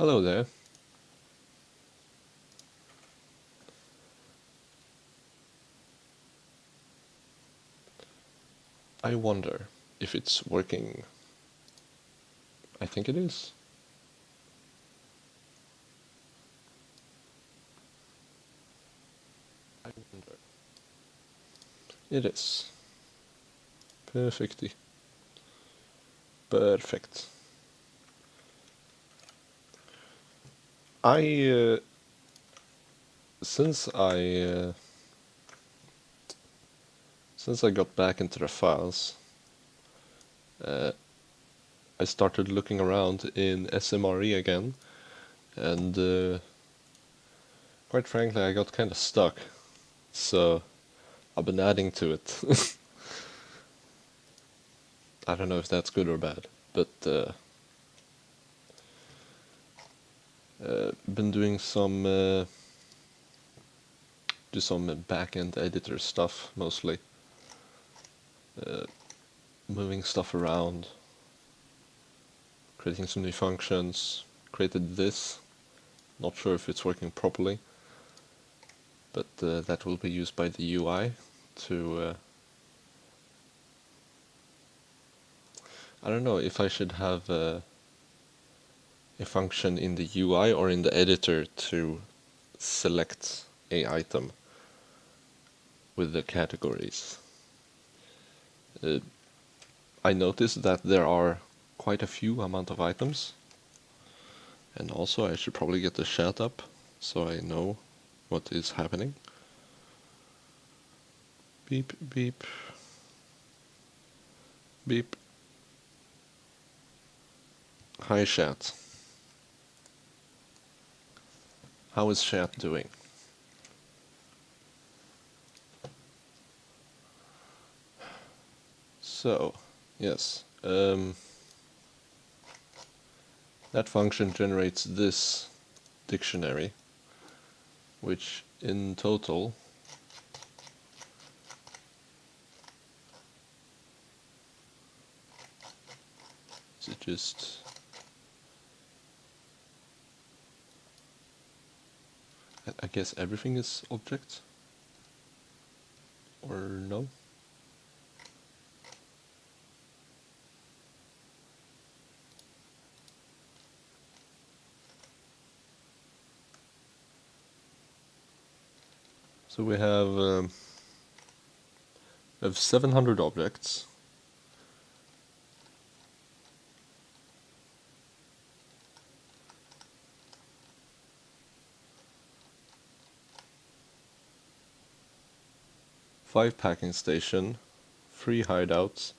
Hello there. I wonder if it's working. I think it is. I wonder. It is. Perfectly. Perfect. I since I since I got back into the files, uh, I started looking around in SMRE again, and quite frankly, I got kind of stuck. So I've been adding to it. I don't know if that's good or bad, but been doing some back-end editor stuff mostly, uh, moving stuff around, creating some new functions. Created this. Not sure if it's working properly, but that will be used by the UI to. I don't know if I should have a function in the UI or in the editor to select a item with the categories. I noticed that there are quite a few amount of items, and also I should probably get the chat up so I know what is happening. Beep, beep, beep. Hi chat. How is chat doing? So, yes, that function generates this dictionary, which in total is it just I guess everything is object, or no? So we have 700 objects. Five packing station, 3 hideouts,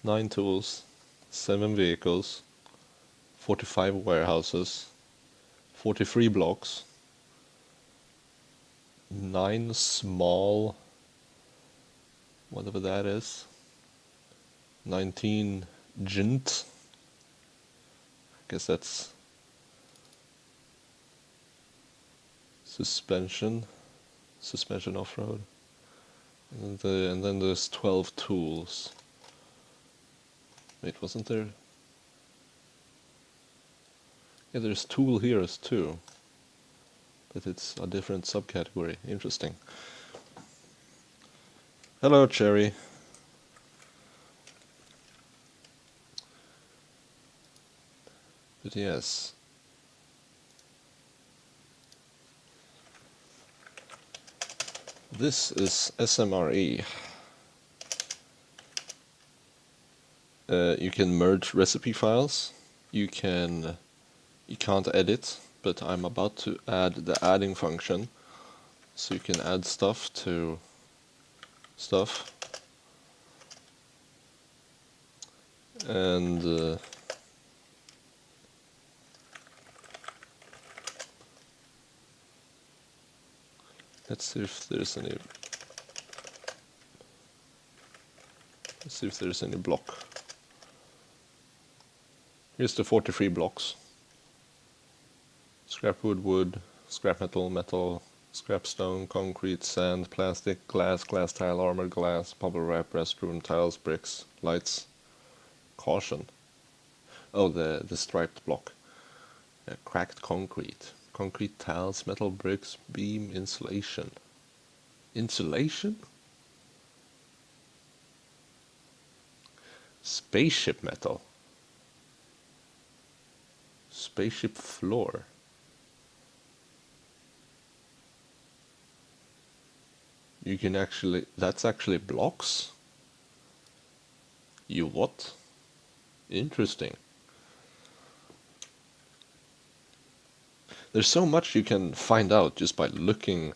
9 tools, 7 vehicles, 45 warehouses, 43 blocks, 9 small, whatever that is, 19 gint, I guess that's suspension off-road, and then there's 12 tools. Wait, wasn't there? Yeah, there's tool heroes too, but it's a different subcategory. Interesting. Hello, Cherry. But yes. This is SMRE. You can merge recipe files. You can't edit, but I'm about to add the adding function, so you can add stuff to stuff. And let's see if there's any block. Here's the 43 blocks. Scrap wood, scrap metal, scrap stone, concrete, sand, plastic, glass tile, armored glass, bubble wrap, restroom, tiles, bricks, lights, caution. Oh, the striped block. Cracked concrete. Concrete tiles, metal bricks, beam, insulation. Insulation? Spaceship metal. Spaceship floor. You can actually... That's actually blocks? You what? Interesting. There's so much you can find out just by looking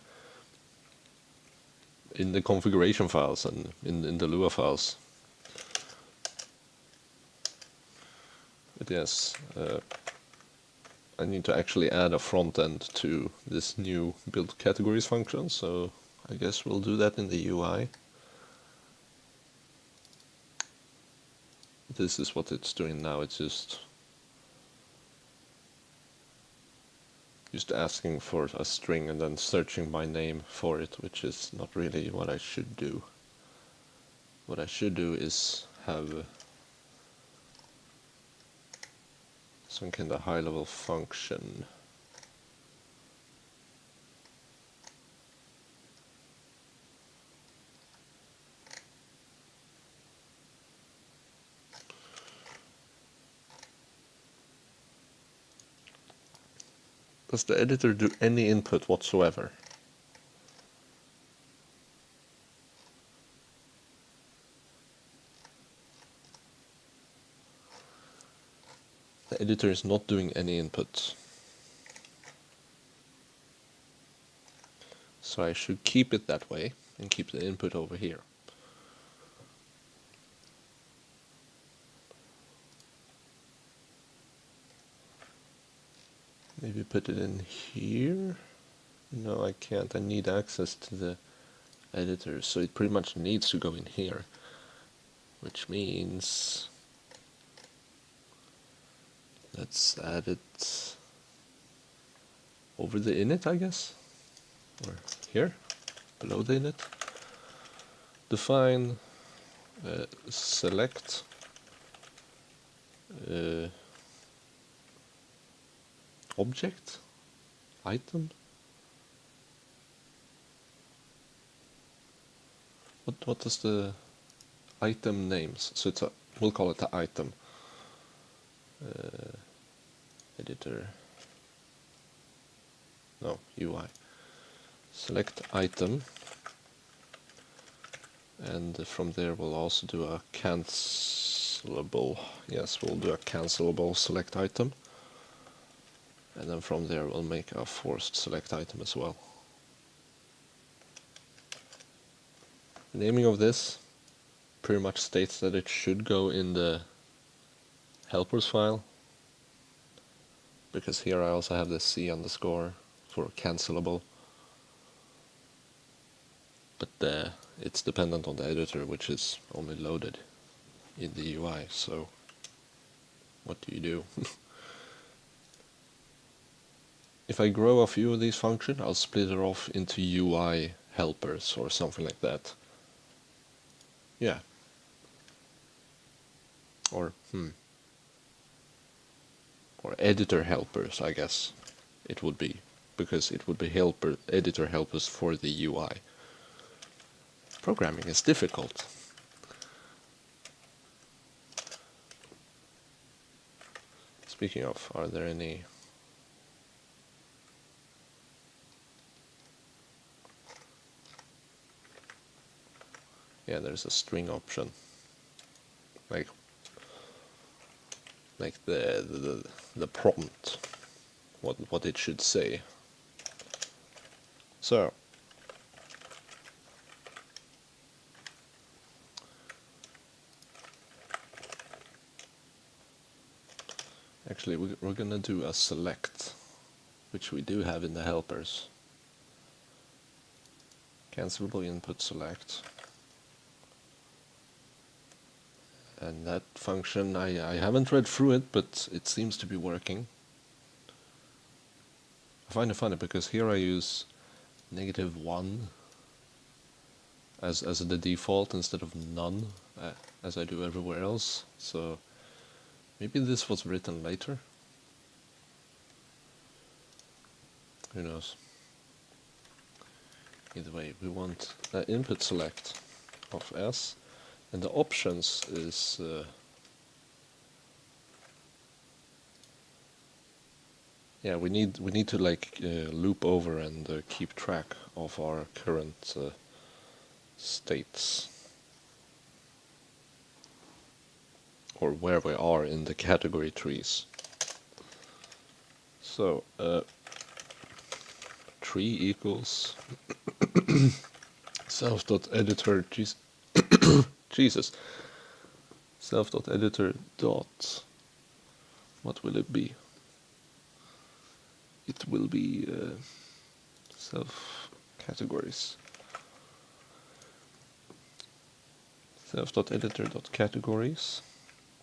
in the configuration files and in the Lua files. But yes, I need to actually add a front end to this new build categories function, so I guess we'll do that in the UI. This is what it's doing now, it's just asking for a string and then searching my name for it, which is not really what I should do. What I should do is have some kind of high-level function. Does the editor do any input whatsoever? The editor is not doing any input. So I should keep it that way and keep the input over here. Maybe put it in here? No, I can't. I need access to the editor, so it pretty much needs to go in here. Which means... let's add it over the init, I guess? Or here, below the init. Define select object item. What is the item names? So it's we'll call it the item editor. No, UI. Select item, and from there we'll also do a cancelable. Yes, we'll do a cancelable select item, and then from there we'll make a forced select item as well. The naming of this pretty much states that it should go in the helpers file, because here I also have the C underscore for cancelable, but it's dependent on the editor, which is only loaded in the UI, so what do you do? If I grow a few of these functions, I'll split it off into UI helpers or something like that. Yeah. Or editor helpers, I guess it would be, because it would be editor helpers for the UI. Programming is difficult. Speaking of, are there any... Yeah, there's a string option, like the prompt, what it should say. So actually we're gonna do a select, which we do have in the helpers. Cancelable input select. And that function, I haven't read through it, but it seems to be working. I find it funny because here I use -1 as the default instead of none, as I do everywhere else. So maybe this was written later. Who knows? Either way, we want the input select of S, and the options is yeah, we need to like loop over and keep track of our current states, or where we are in the category trees. So tree equals self.editor Jesus self.editor dot, what will it be? It will be self categories. Self.editor.categories.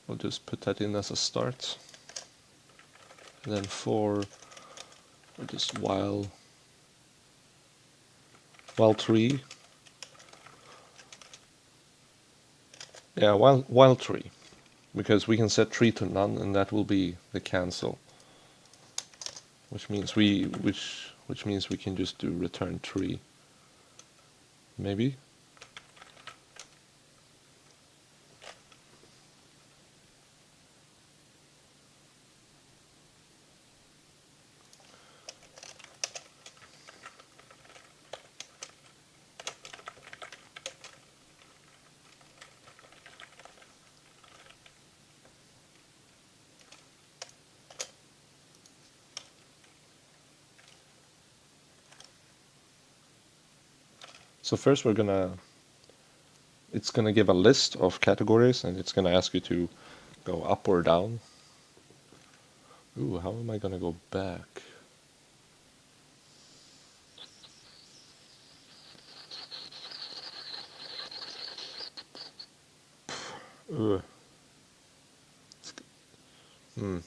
We'll just put that in as a start. And then for just while tree. Yeah, while tree. Because we can set tree to none, and that will be the cancel. Which means we can just do return tree. Maybe? So first it's gonna give a list of categories, and it's gonna ask you to go up or down. Ooh, how am I gonna go back? Ugh. Hmm.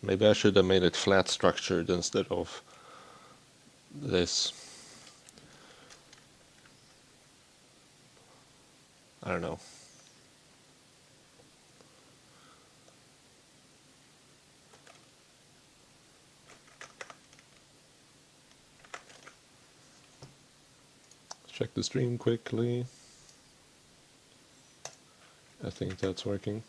Maybe I should have made it flat structured instead of this. I don't know. Check the stream quickly. I think that's working.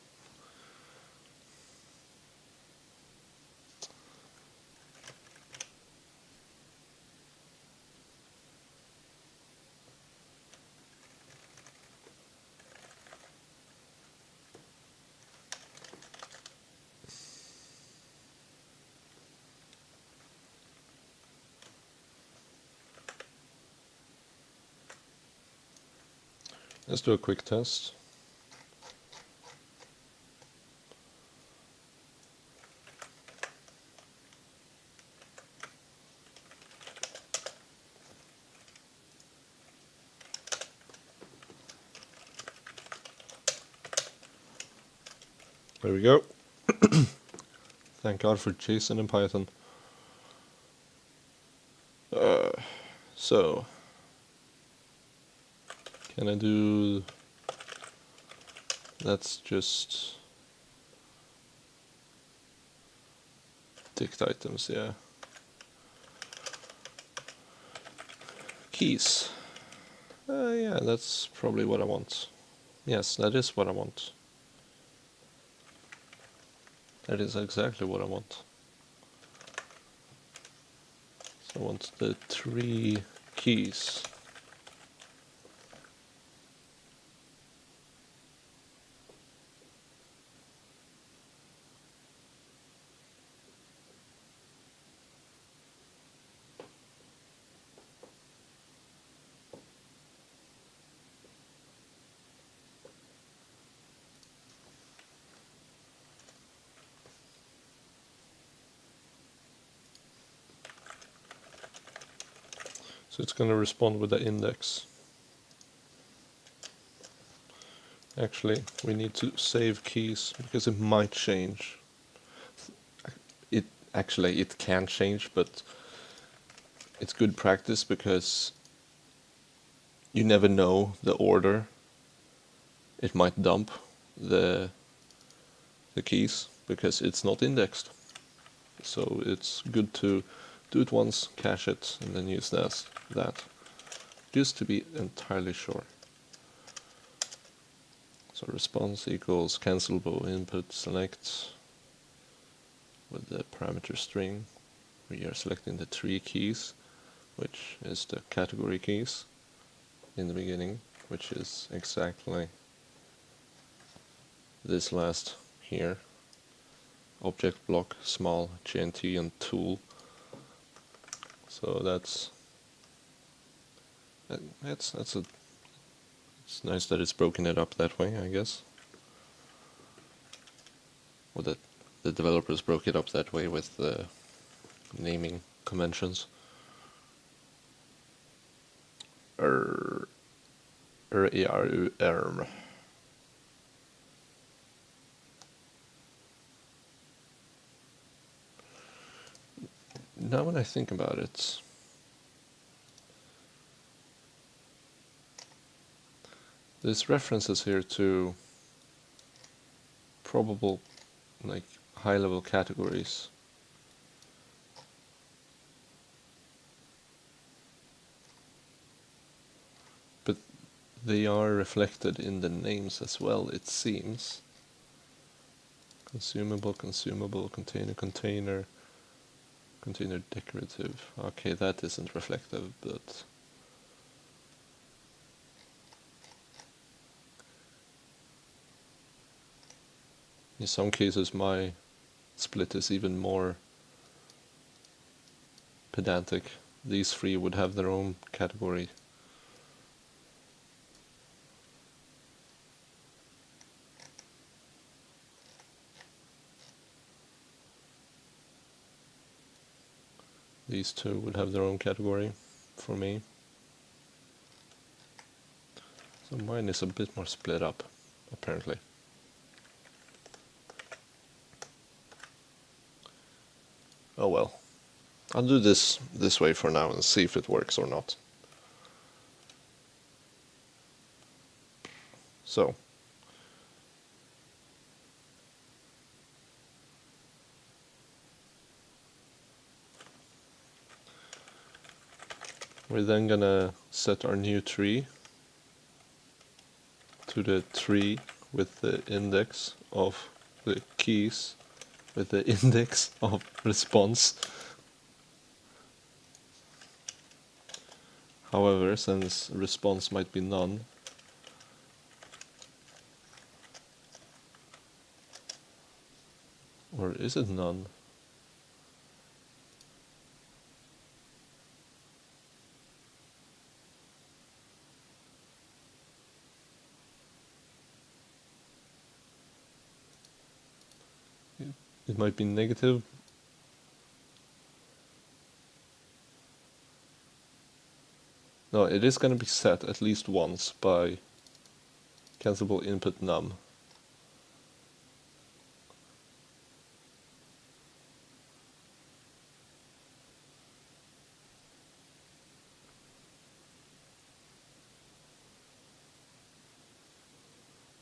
Let's do a quick test. There we go. Thank God for JSON and Python. So, can I do... That's just... dict items, yeah. Keys. Yeah, that's probably what I want. Yes, that is what I want. That is exactly what I want. So I want the 3 keys. So it's going to respond with the index. Actually, we need to save keys because it might change. It can change, but it's good practice because you never know the order it might dump the keys because it's not indexed. So it's good to do it once, cache it, and then use that just to be entirely sure. So response equals cancelable input select with the parameter string. We are selecting the 3 keys, which is the category keys in the beginning, which is exactly this last here. Object block, small, GNT, and tool. So that's it's nice that it's broken it up that way, I guess. Or that the developers broke it up that way with the naming conventions. Now when I think about it, there's references here to probable like high-level categories. But they are reflected in the names as well, it seems. Consumable, container, container decorative. Okay, that isn't reflective, but in some cases my split is even more pedantic. These 3 would have their own category. These 2 would have their own category for me. So mine is a bit more split up, apparently. Oh well. I'll do this way for now and see if it works or not. So, we're then gonna set our new tree to the tree with the index of the keys with the index of response. However, since response might be none, or is it none? It might be negative. No, it is going to be set at least once by cancelable input num.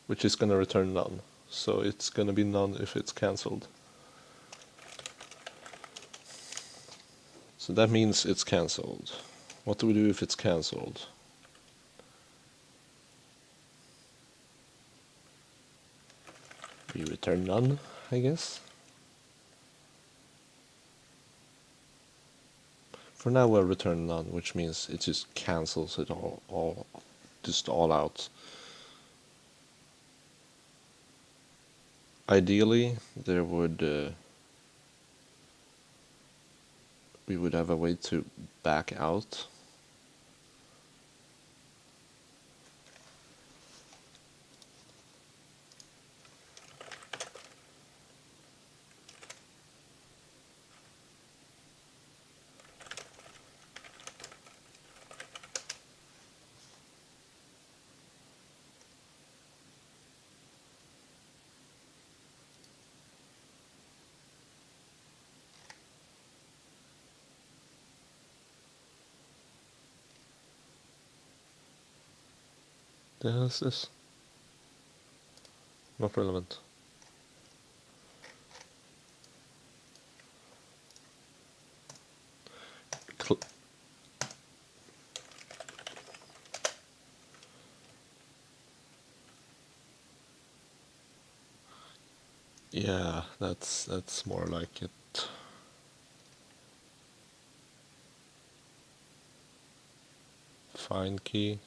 Which is going to return none. So it's going to be none if it's cancelled. So that means it's cancelled. What do we do if it's cancelled? We return none, I guess. For now we'll return none, which means it just cancels it all out. Ideally, there would we would have a way to back out. The hell is this? Not relevant. Yeah, that's more like it. Find key.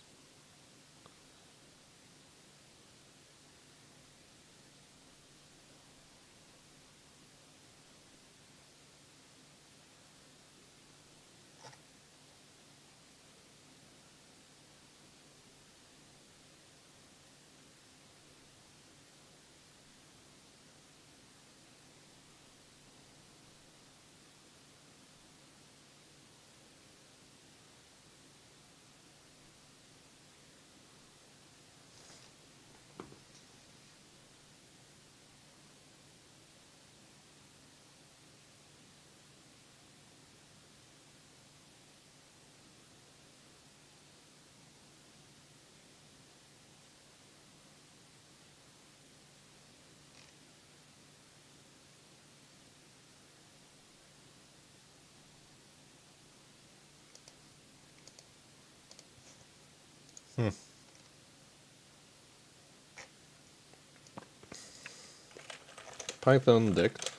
Python dict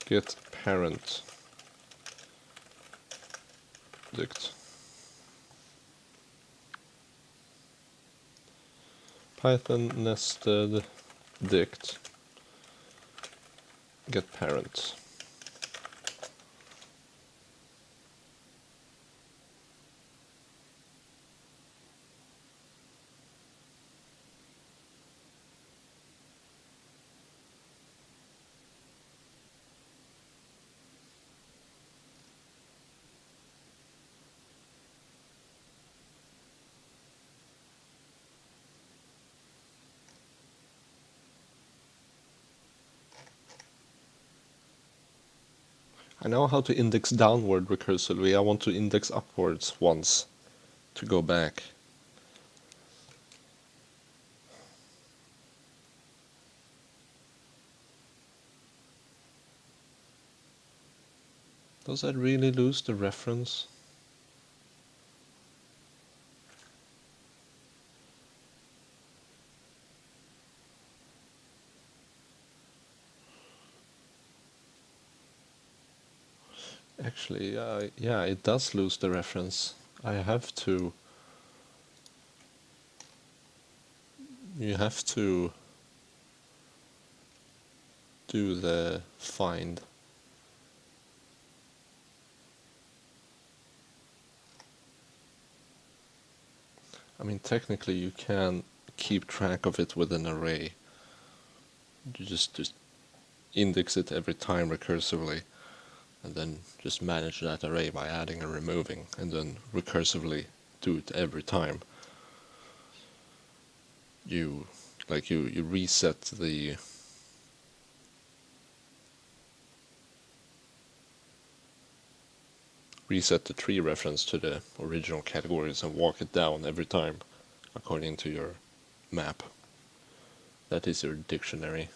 get parent dict. Python nested dict get parent. I know how to index downward recursively. I want to index upwards once to go back. Does that really lose the reference? Actually, yeah, it does lose the reference. I have to... You have to do the find. I mean, technically you can keep track of it with an array. You just index it every time recursively, and then just manage that array by adding and removing, and then recursively do it every time. You reset the tree reference to the original categories and walk it down every time according to your map. That is your dictionary.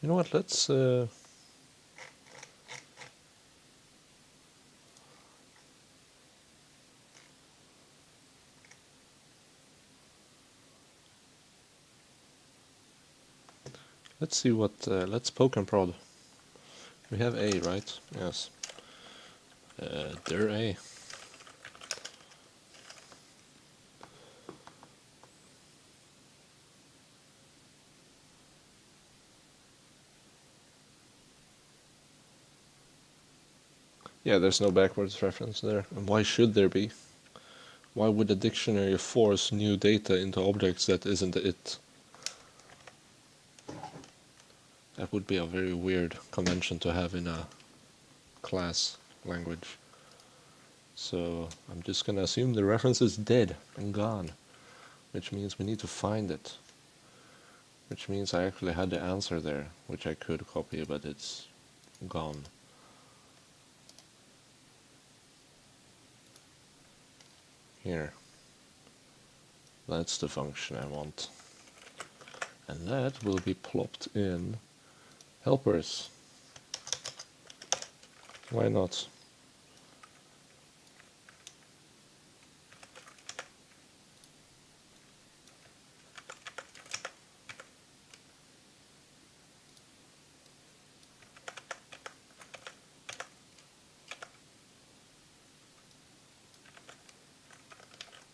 You know what, let's see what, let's poke and prod. We have A, right? Yes. There A. Yeah, there's no backwards reference there. And why should there be? Why would a dictionary force new data into objects that isn't it? That would be a very weird convention to have in a class language. So I'm just gonna assume the reference is dead and gone, which means we need to find it. Which means I actually had the answer there, which I could copy, but it's gone. Here. That's the function I want. And that will be plopped in helpers. Why not?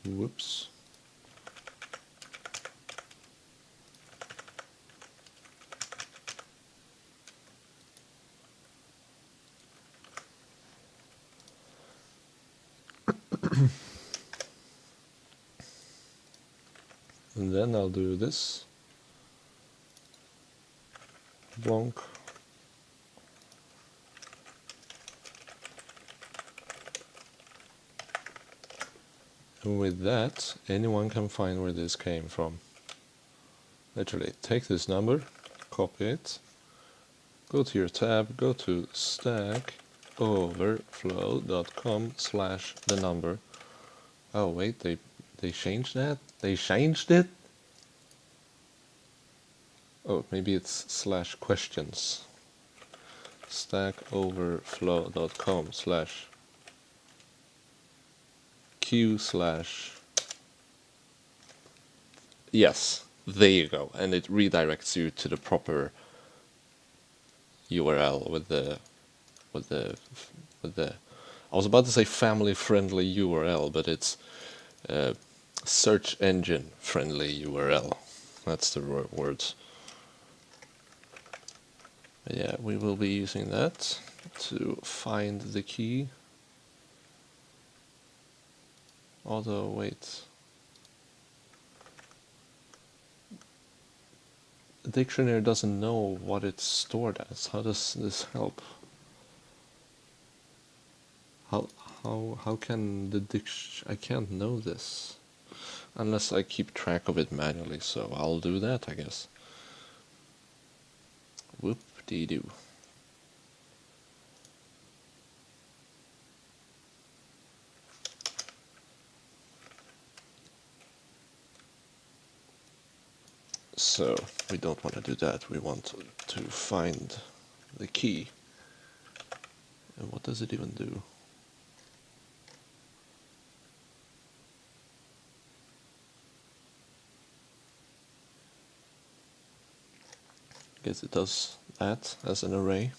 Whoops. And then I'll do this. Blonk. And with that, anyone can find where this came from. Literally, take this number, copy it, go to your tab, go to stack overflow.com/the number. Oh wait, they changed that? They changed it? Oh, maybe it's /questions. Stack overflow.com/q/ yes, there you go, and it redirects you to the proper URL with the I was about to say family friendly URL, but it's search engine friendly URL. That's the words. But yeah, we will be using that to find the key. Although, wait. The dictionary doesn't know what it's stored as. How does this help? How can the I can't know this unless I keep track of it manually, so I'll do that, I guess. Whoop-dee-doo. So we don't want to do that. We want to find the key. And what does it even do? Guess it does that as an array.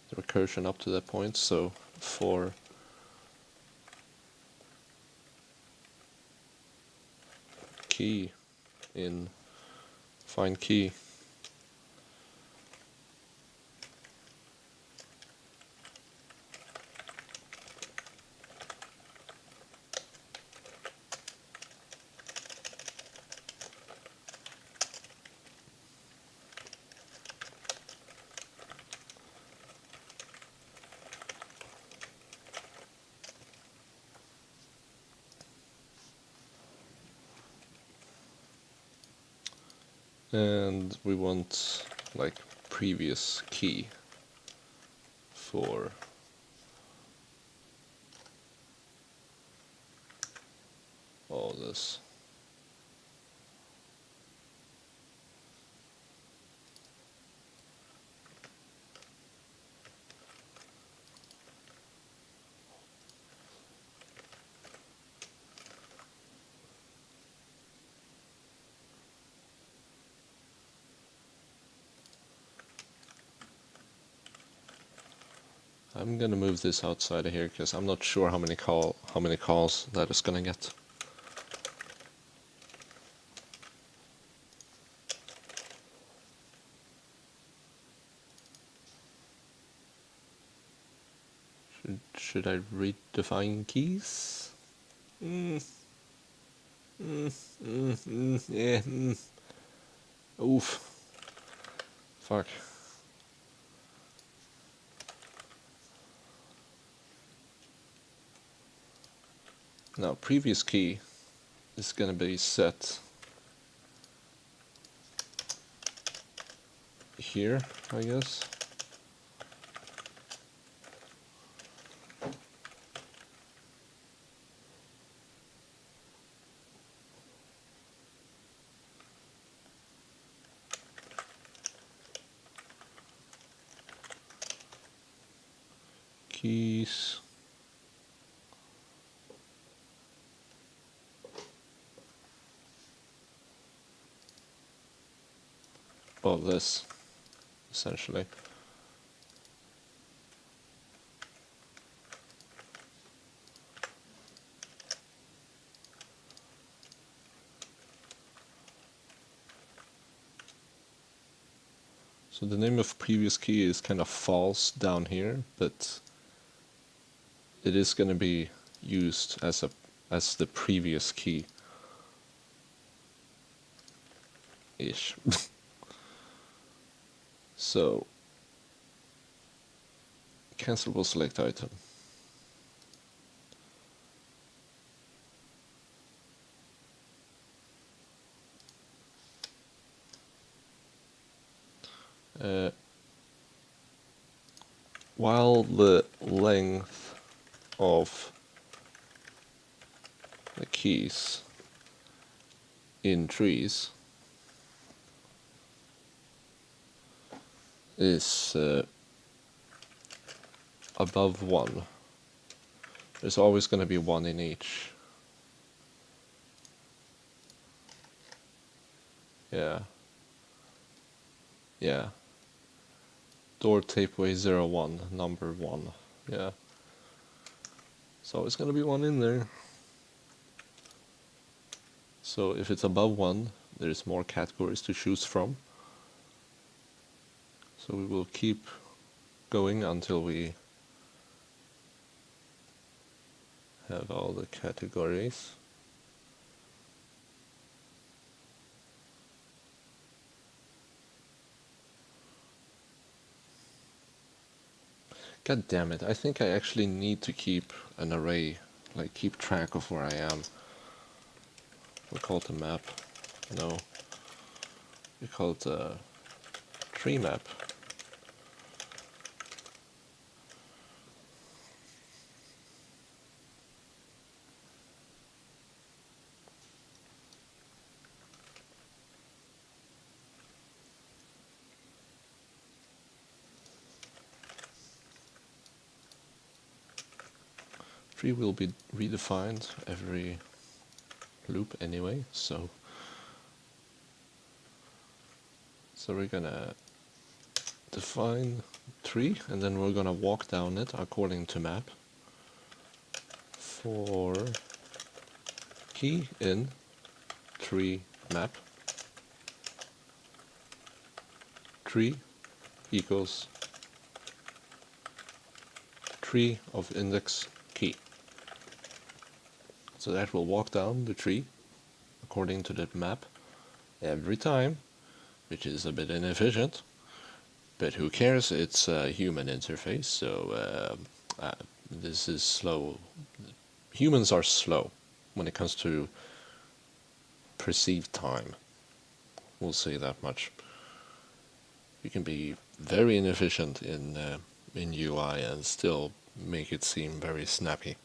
The recursion up to that point, so for key in find key. And we want like previous key for all this. I'm gonna move this outside of here because I'm not sure how many calls that is gonna get. Should I redefine keys? Yeah. Oof. Fuck. Now, previous key is gonna be set here, I guess. Keys. Well, this, essentially. So the name of previous key is kind of false down here, but it is going to be used as the previous key ish. So cancelable select item. While the length of the keys in trees is above 1, there's always going to be 1 in each. Yeah. Yeah. Door tapeway 01, number 1. Yeah. So it's going to be 1 in there. So if it's above 1, there's more categories to choose from. So we will keep going until we have all the categories. God damn it, I think I actually need to keep an array, like keep track of where I am. We call it a map. No. We call it a tree map. Tree will be redefined every loop anyway, so we're gonna define tree and then we're gonna walk down it according to map. For key in tree map, tree equals tree of index key. So that will walk down the tree according to the map every time, which is a bit inefficient, but who cares, it's a human interface, so this is slow. Humans are slow when it comes to perceived time, we'll say that much. You can be very inefficient in UI and still make it seem very snappy.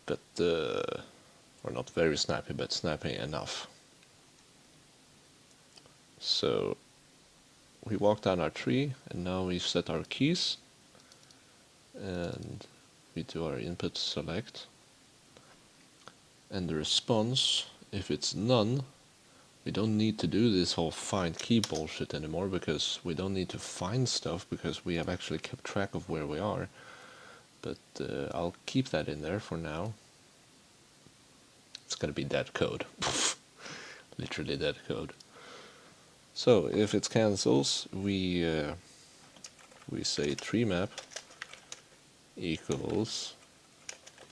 But, or not very snappy, but snappy enough. So we walk down our tree and now we set our keys and we do our input select. And the response, if it's none, we don't need to do this whole find key bullshit anymore because we don't need to find stuff because we have actually kept track of where we are. But I'll keep that in there for now. It's gonna be dead code. Literally dead code. So if it cancels, we we say tree map equals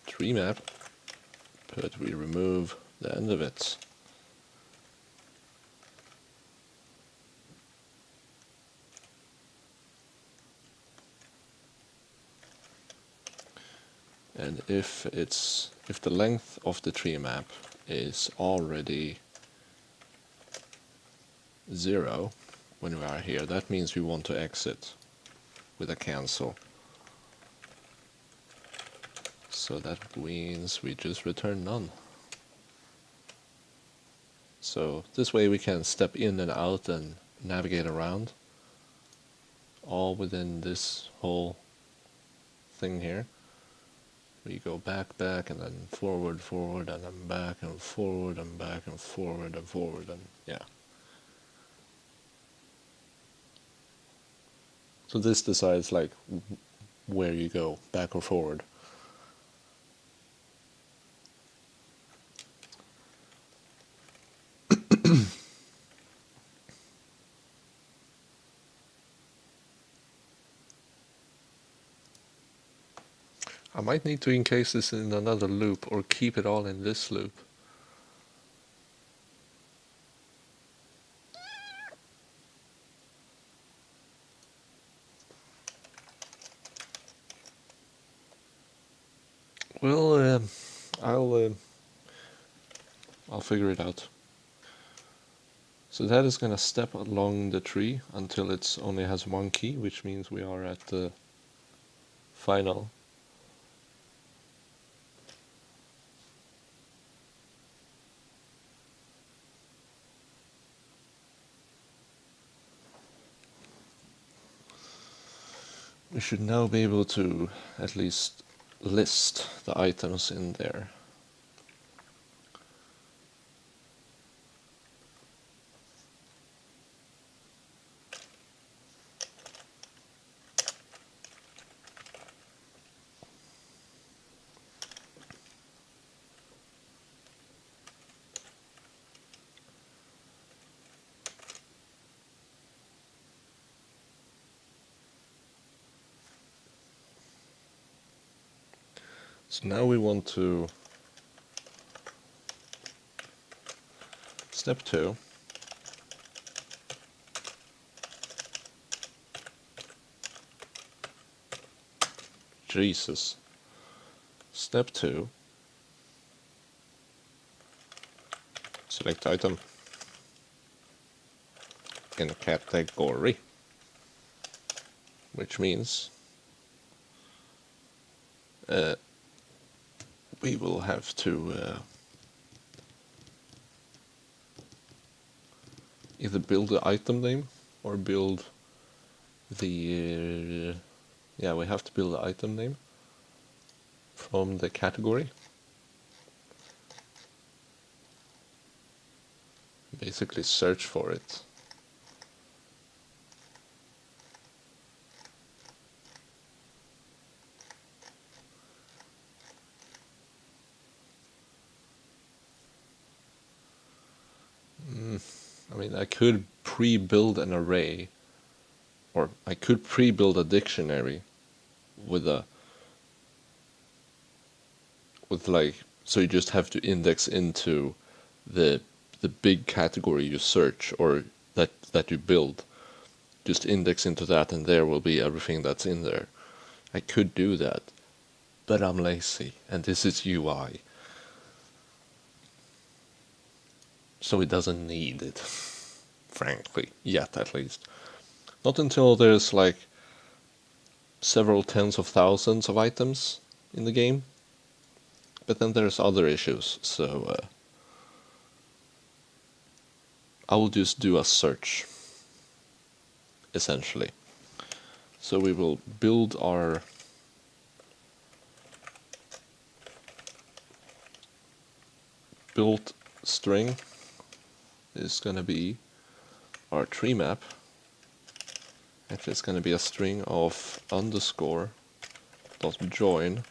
tree map, but we remove the end of it. And if the length of the tree map is already 0 when we are here, that means we want to exit with a cancel. So that means we just return none. So this way we can step in and out and navigate around, all within this whole thing here. We go back, and then forward, and then back and forward, and back and forward, and yeah. So this decides like where you go, back or forward. I might need to encase this in another loop or keep it all in this loop. Well, I'll figure it out. So that is gonna step along the tree until it only has one key, which means we are at the final. We should now be able to at least list the items in there. So now we want to step 2. Jesus. Step 2. Select item in the category, which means we will have to either build the item name or build the yeah, we have to build the item name from the category. Basically search for it. I mean, I could pre-build an array, or I could pre-build a dictionary with like, so you just have to index into the big category you search or that you build. Just index into that and there will be everything that's in there. I could do that, but I'm lazy and this is UI. So it doesn't need it, frankly, yet at least. Not until there's like several tens of thousands of items in the game. But then there's other issues, so I will just do a search, essentially. So we will build our built string is going to be our tree map. Actually, it's going to be a string of underscore dot join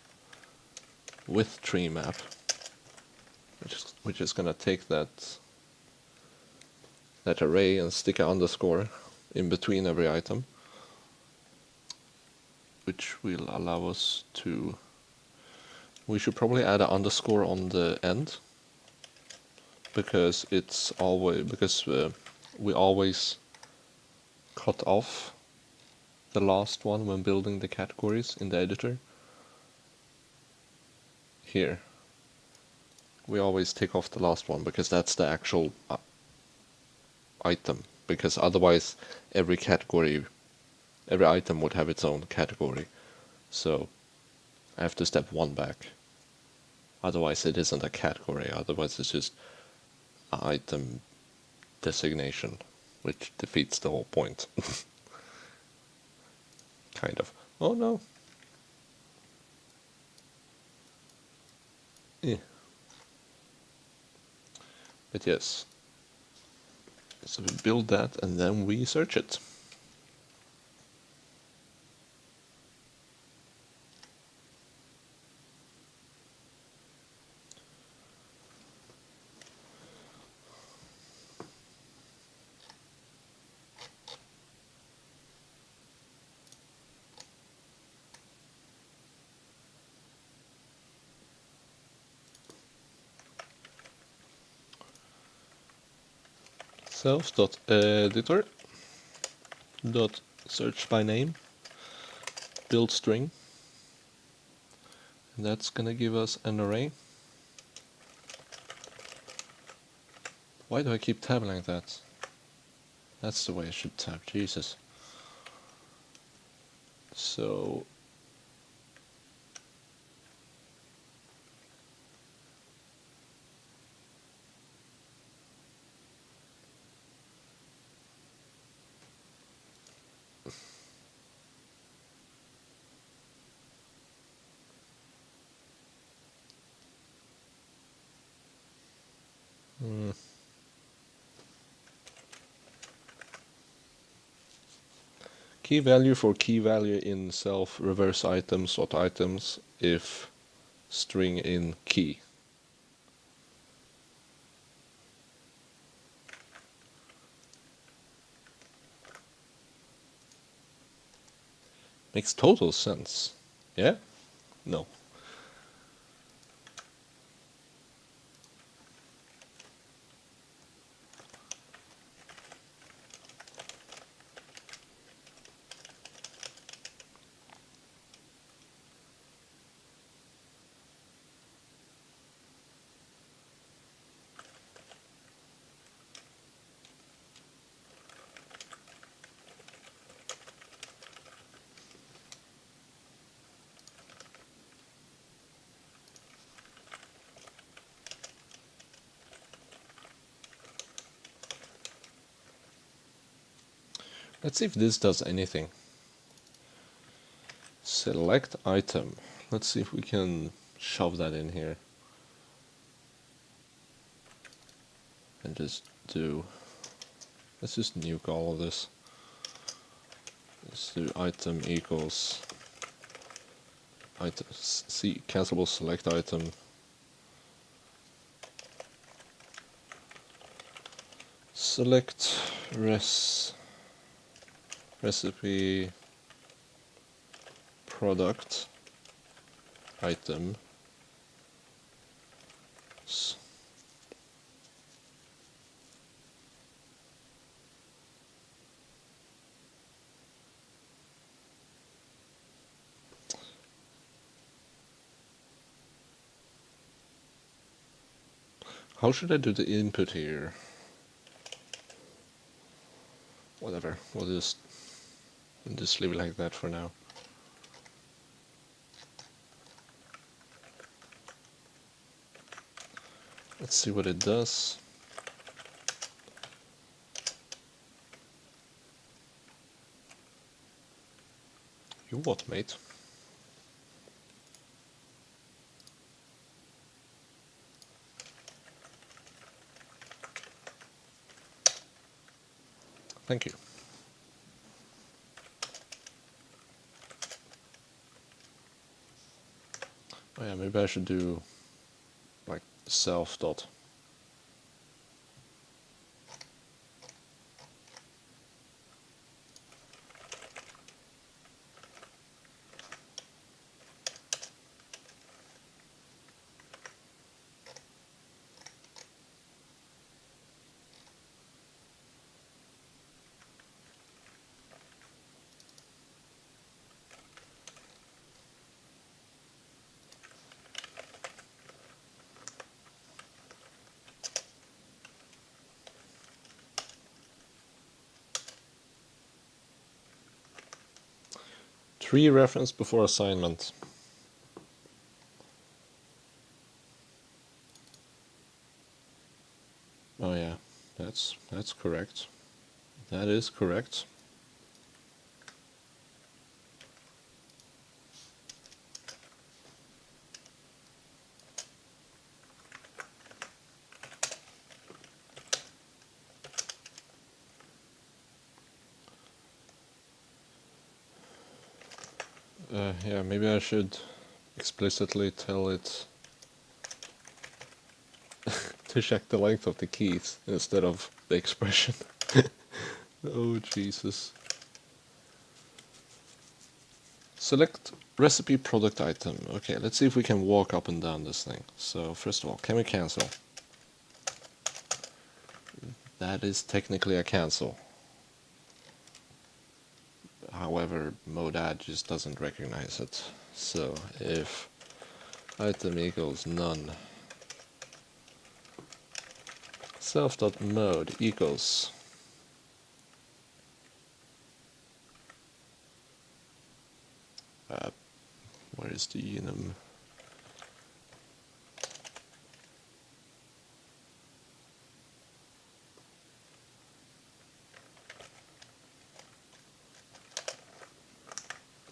with tree map, which is going to take that array and stick an underscore in between every item. which will allow us to... We should probably add an underscore on the end, because we always cut off the last one when building the categories in the editor. Here, we always take off the last one because that's the actual item, because otherwise every item would have its own category. So I have to step one back. Otherwise it isn't a category, otherwise it's just an item designation, which defeats the whole point. Kind of. Oh no. Yeah. But yes. So we build that and then we search it. Self.editor dot search by name build string, and that's gonna give us an array. Why do I keep tabbing like that? That's the way I should tab, Jesus. So key value for key value in self reverse items dot items if string in key. Makes total sense. Yeah? No. Let's see if this does anything. Select item. Let's see if we can shove that in here. And just do... Let's just nuke all of this. Let's do item equals... Item, see, cancelable select item. Select recipe product item how should I do the input here? Whatever, we'll just leave it like that for now. Let's see what it does. You what, mate? Thank you. Oh yeah, maybe I should do like self dot. 3 reference before assignment. Oh yeah, that's correct. That is correct. Yeah, maybe I should explicitly tell it to check the length of the keys instead of the expression. Oh Jesus. Select recipe product item. Okay, let's see if we can walk up and down this thing. So first of all, can we cancel? That is technically a cancel. However, mode add just doesn't recognize it. So if item equals none, self.mode equals where is the enum?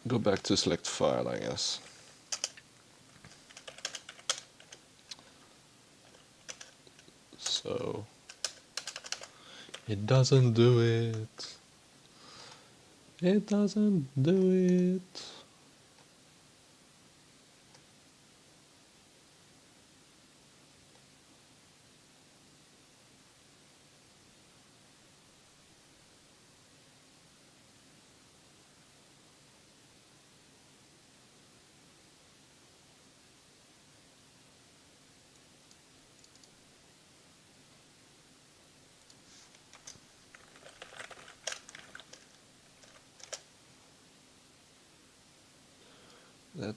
Go back to select file, I guess. So it doesn't do it. It doesn't do it.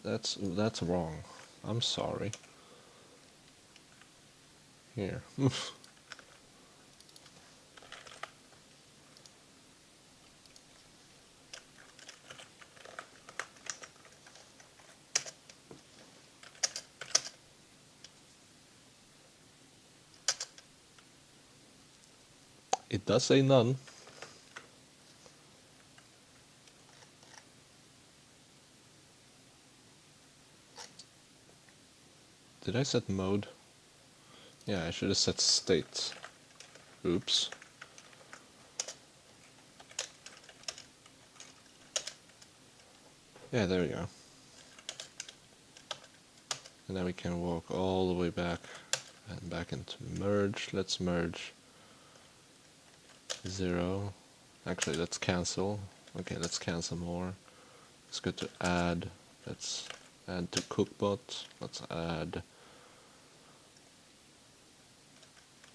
That's wrong. I'm sorry. Here. It does say none. Did I set mode? Yeah, I should have set state. Oops. Yeah, there we go. And then we can walk all the way back and back into merge. Let's merge 0. Actually, let's cancel. Okay, let's cancel more. Let's go to add. Let's add to cookbot. Let's add.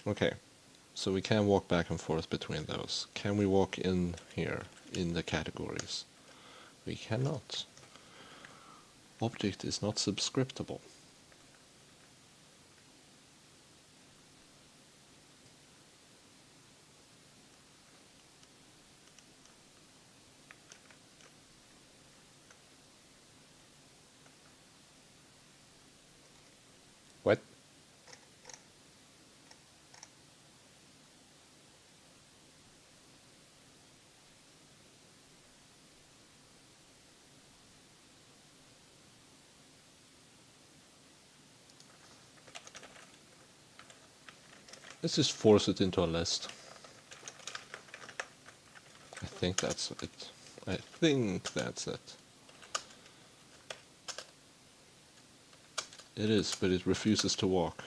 Okay, so we can walk back and forth between those. Can we walk in here in the categories? We cannot. Object is not subscriptable. What? Let's just force it into a list. I think that's it. I think that's it. It is, but it refuses to walk.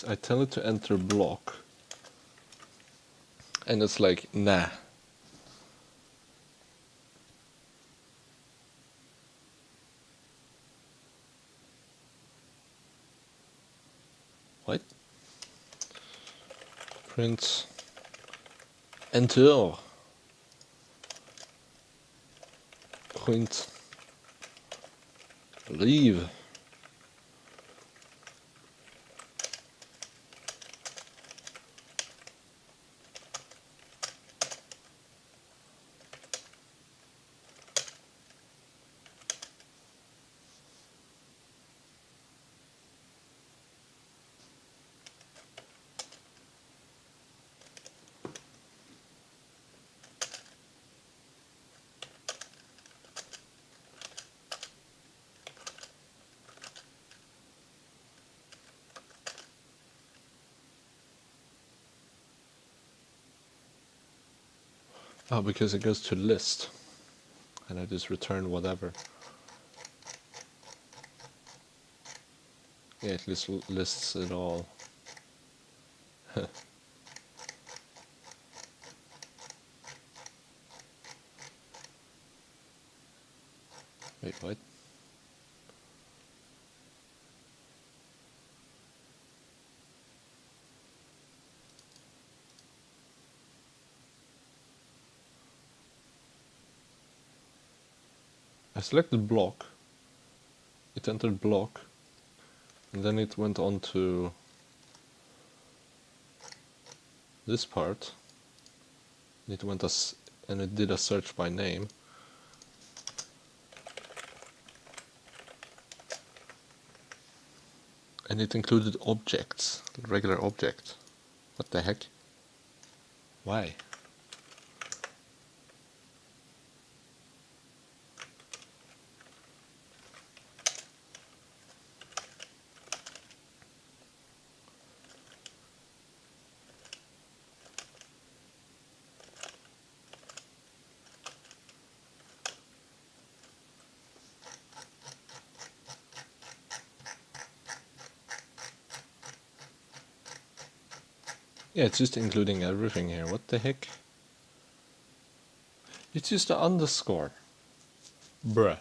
I tell it to enter block, and it's like, nah. What? Print enter. Print leave. Oh, because it goes to list, and I just return whatever. Yeah, it lists it all. Wait, what? I selected block, it entered block, and then it went on to this part, and it went and it did a search by name. And it included objects, regular object. What the heck? Why? Yeah, it's just including everything here. What the heck? It's just an underscore. Bruh.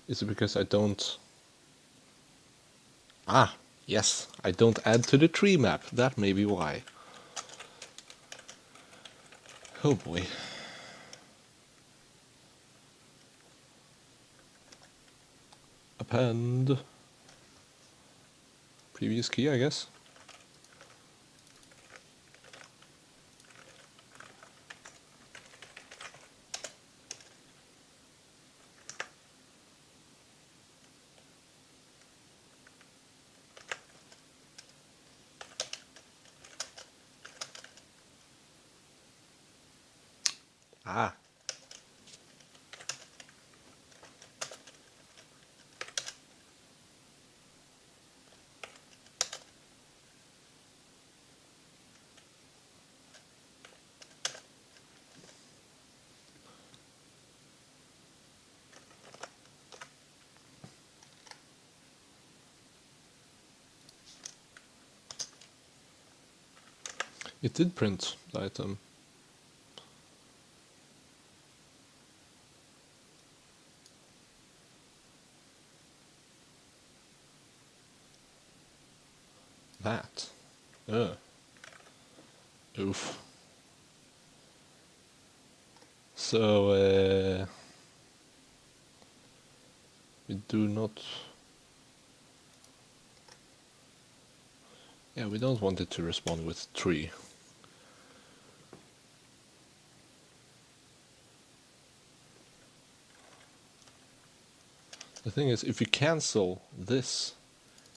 Is it because I don't... Ah, yes, I don't add to the tree map. That may be why. Oh boy. Append. Previous key, I guess. Ah. It did print the item. That. Ugh. Oof. So, we do not... Yeah, we don't want it to respond with tree. The thing is, if you cancel this,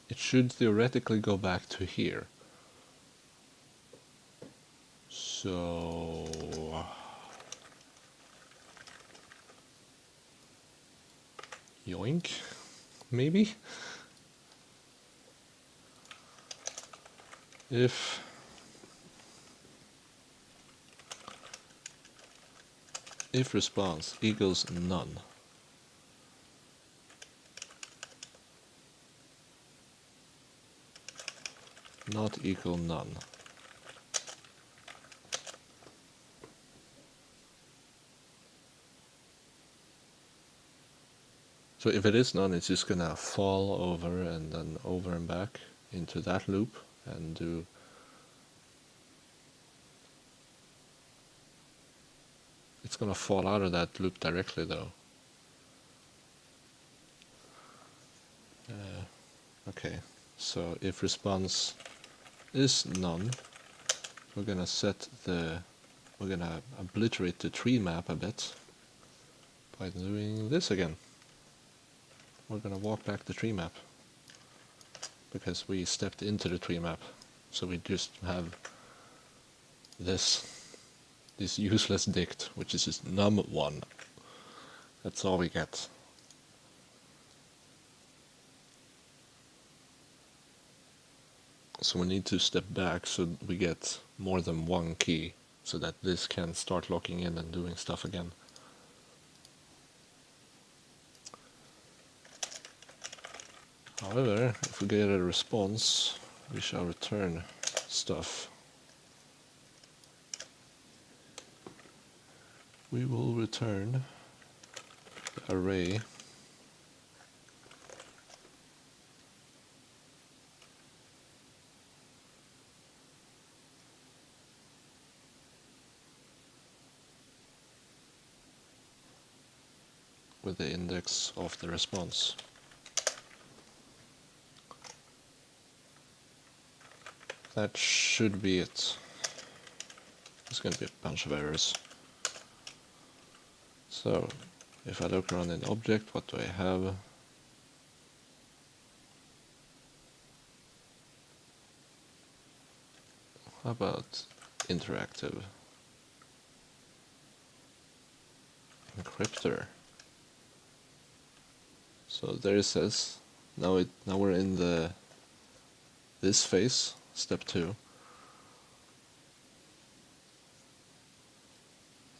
it should theoretically go back to here. So... Yoink? Maybe? If response equals none, not equal none, So if it is none, it's just gonna fall over and then over and back into that loop and do. It's gonna fall out of that loop directly though. Okay, so if response is none, we're gonna obliterate the tree map a bit by doing this again. We're gonna walk back the tree map because we stepped into the tree map. So we just have this useless dict, which is just num1. That's all we get. So we need to step back so we get more than one key, so that this can start locking in and doing stuff again. However, if we get a response, we shall return stuff. We will return the array with the index of the response. That should be it. There's going to be a bunch of errors. So, if I look around in the object, what do I have? How about interactive? Encryptor. So there it says. Now we're in this phase, step 2.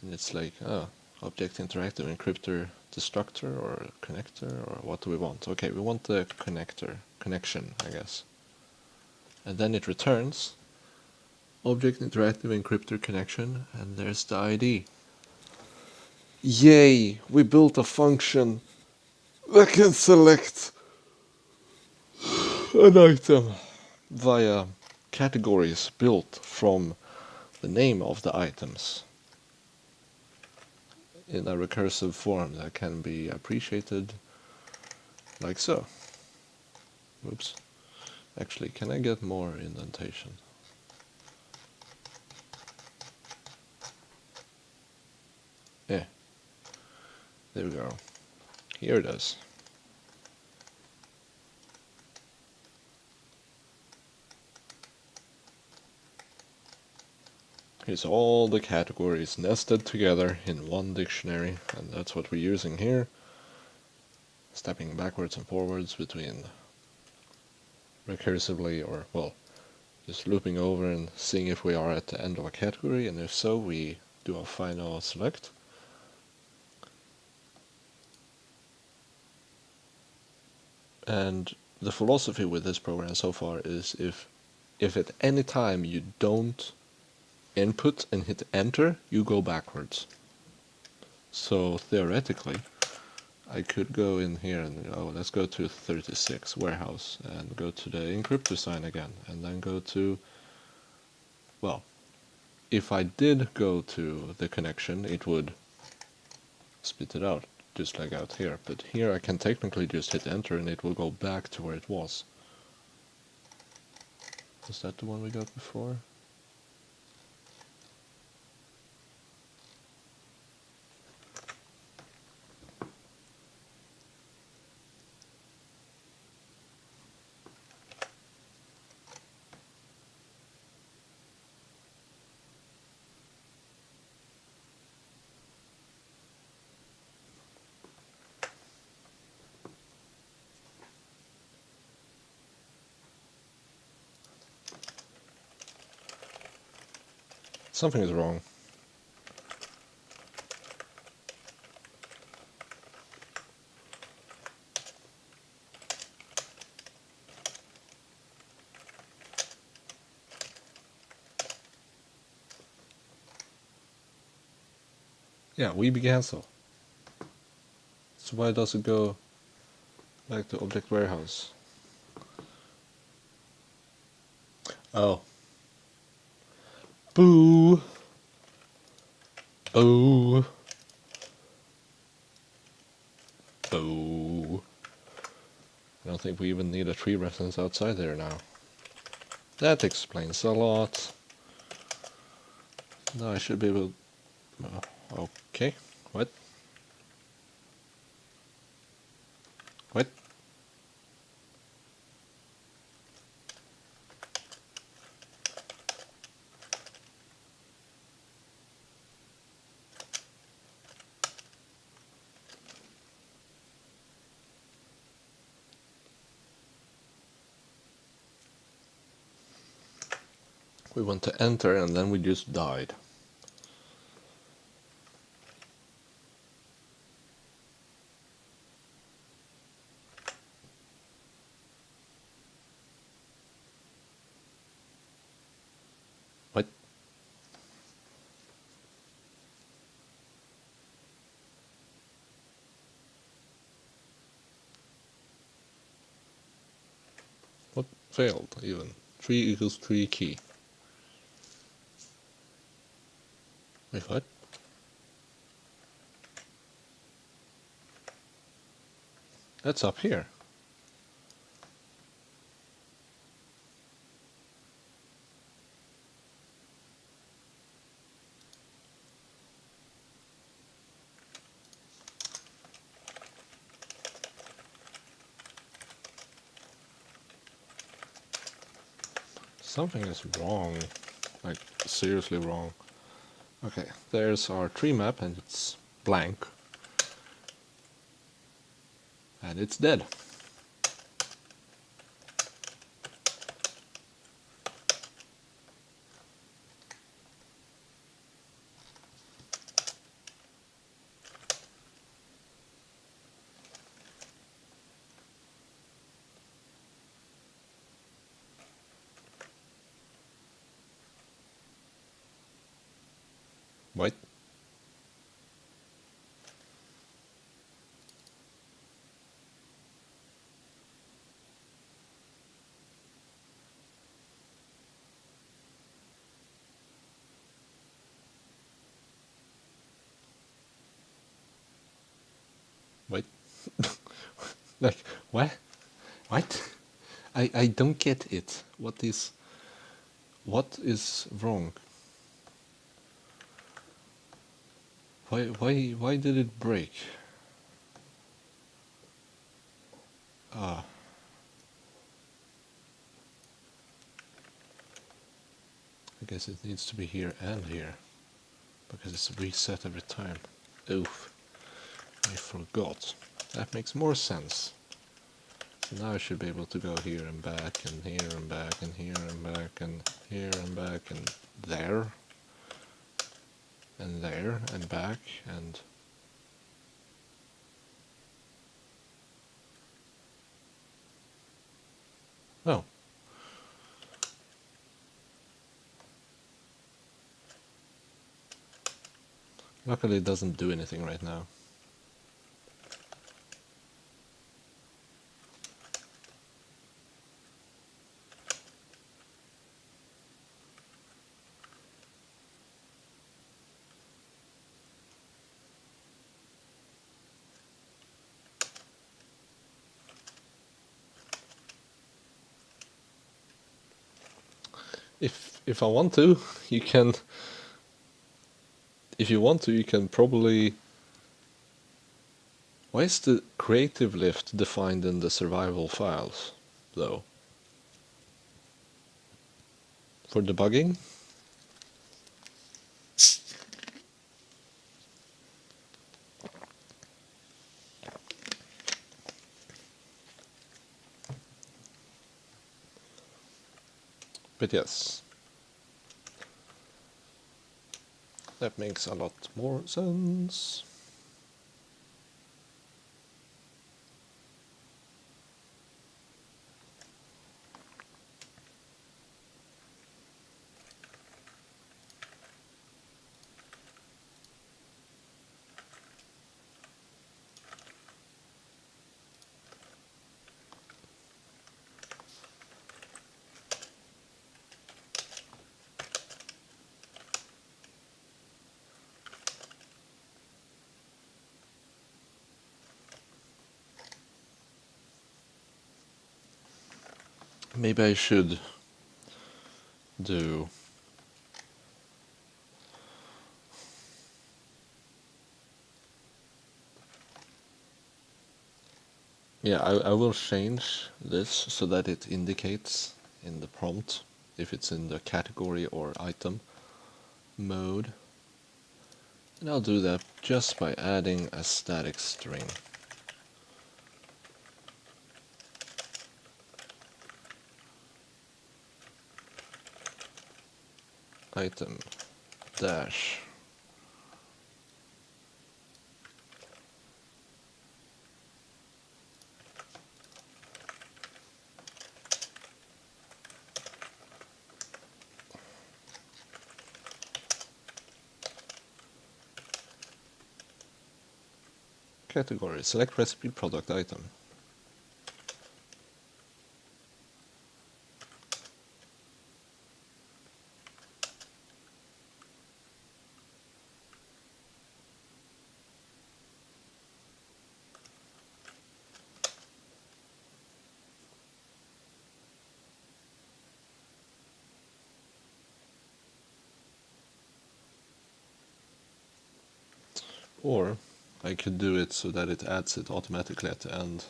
And it's like, object interactive encryptor destructor or connector, or what do we want? Okay, we want the connection, I guess. And then it returns object interactive encryptor connection, and there's the ID. Yay! We built a function that can select an item via categories built from the name of the items in a recursive form that can be appreciated like so. Whoops. Actually, can I get more indentation? Yeah. There we go. Here it is. Here's all the categories nested together in one dictionary, and that's what we're using here. Stepping backwards and forwards between recursively, or, well, just looping over and seeing if we are at the end of a category, and if so, we do a final select. And the philosophy with this program so far is if at any time you don't input and hit enter, you go backwards. So theoretically, I could go in here and let's go to 36 warehouse and go to the encryptor sign again, and then go to, well, if I did go to the connection, it would spit it out just like out here, but here I can technically just hit enter and it will go back to where it was. Was that the one we got before? Something is wrong. Yeah, we cancel. So why does it go Back to object warehouse. Oh. Boo! Boo! Boo! I don't think we even need a tree reference outside there now. That explains a lot. Now I should be able... okay. What? What? We want to enter and then we just died. What? What failed even? 3 equals 3 key. Wait, what? That's up here. Something is wrong. Like, seriously wrong. Okay, there's our tree map and it's blank. And it's dead. What? What? Like, what? What? I don't get it. What is wrong? Why did it break? Ah, I guess it needs to be here and here. Because it's reset every time. Oof. I forgot. That makes more sense. So now I should be able to go here and back and here and back and here and back and here and back and there. And there and back and... oh. Luckily it doesn't do anything right now. If I want to, you can... if you want to, you can probably... why is the creative lift defined in the survival files, though? For debugging? But yes. That makes a lot more sense. Maybe I should do... Yeah, I will change this so that it indicates in the prompt if it's in the category or item mode. And I'll do that just by adding a static string. Item dash category, select recipe product item. Or I could do it so that it adds it automatically at the end.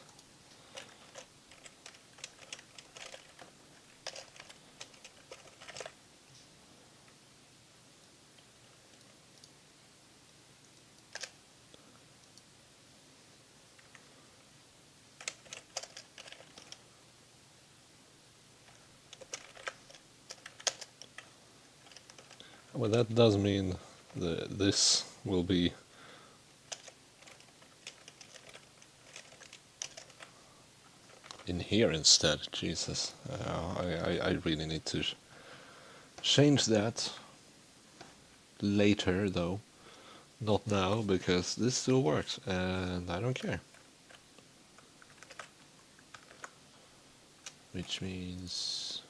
Well, that does mean this will be in here instead. Jesus, I really need to change that later, though. Not now, because this still works, and I don't care. Which means...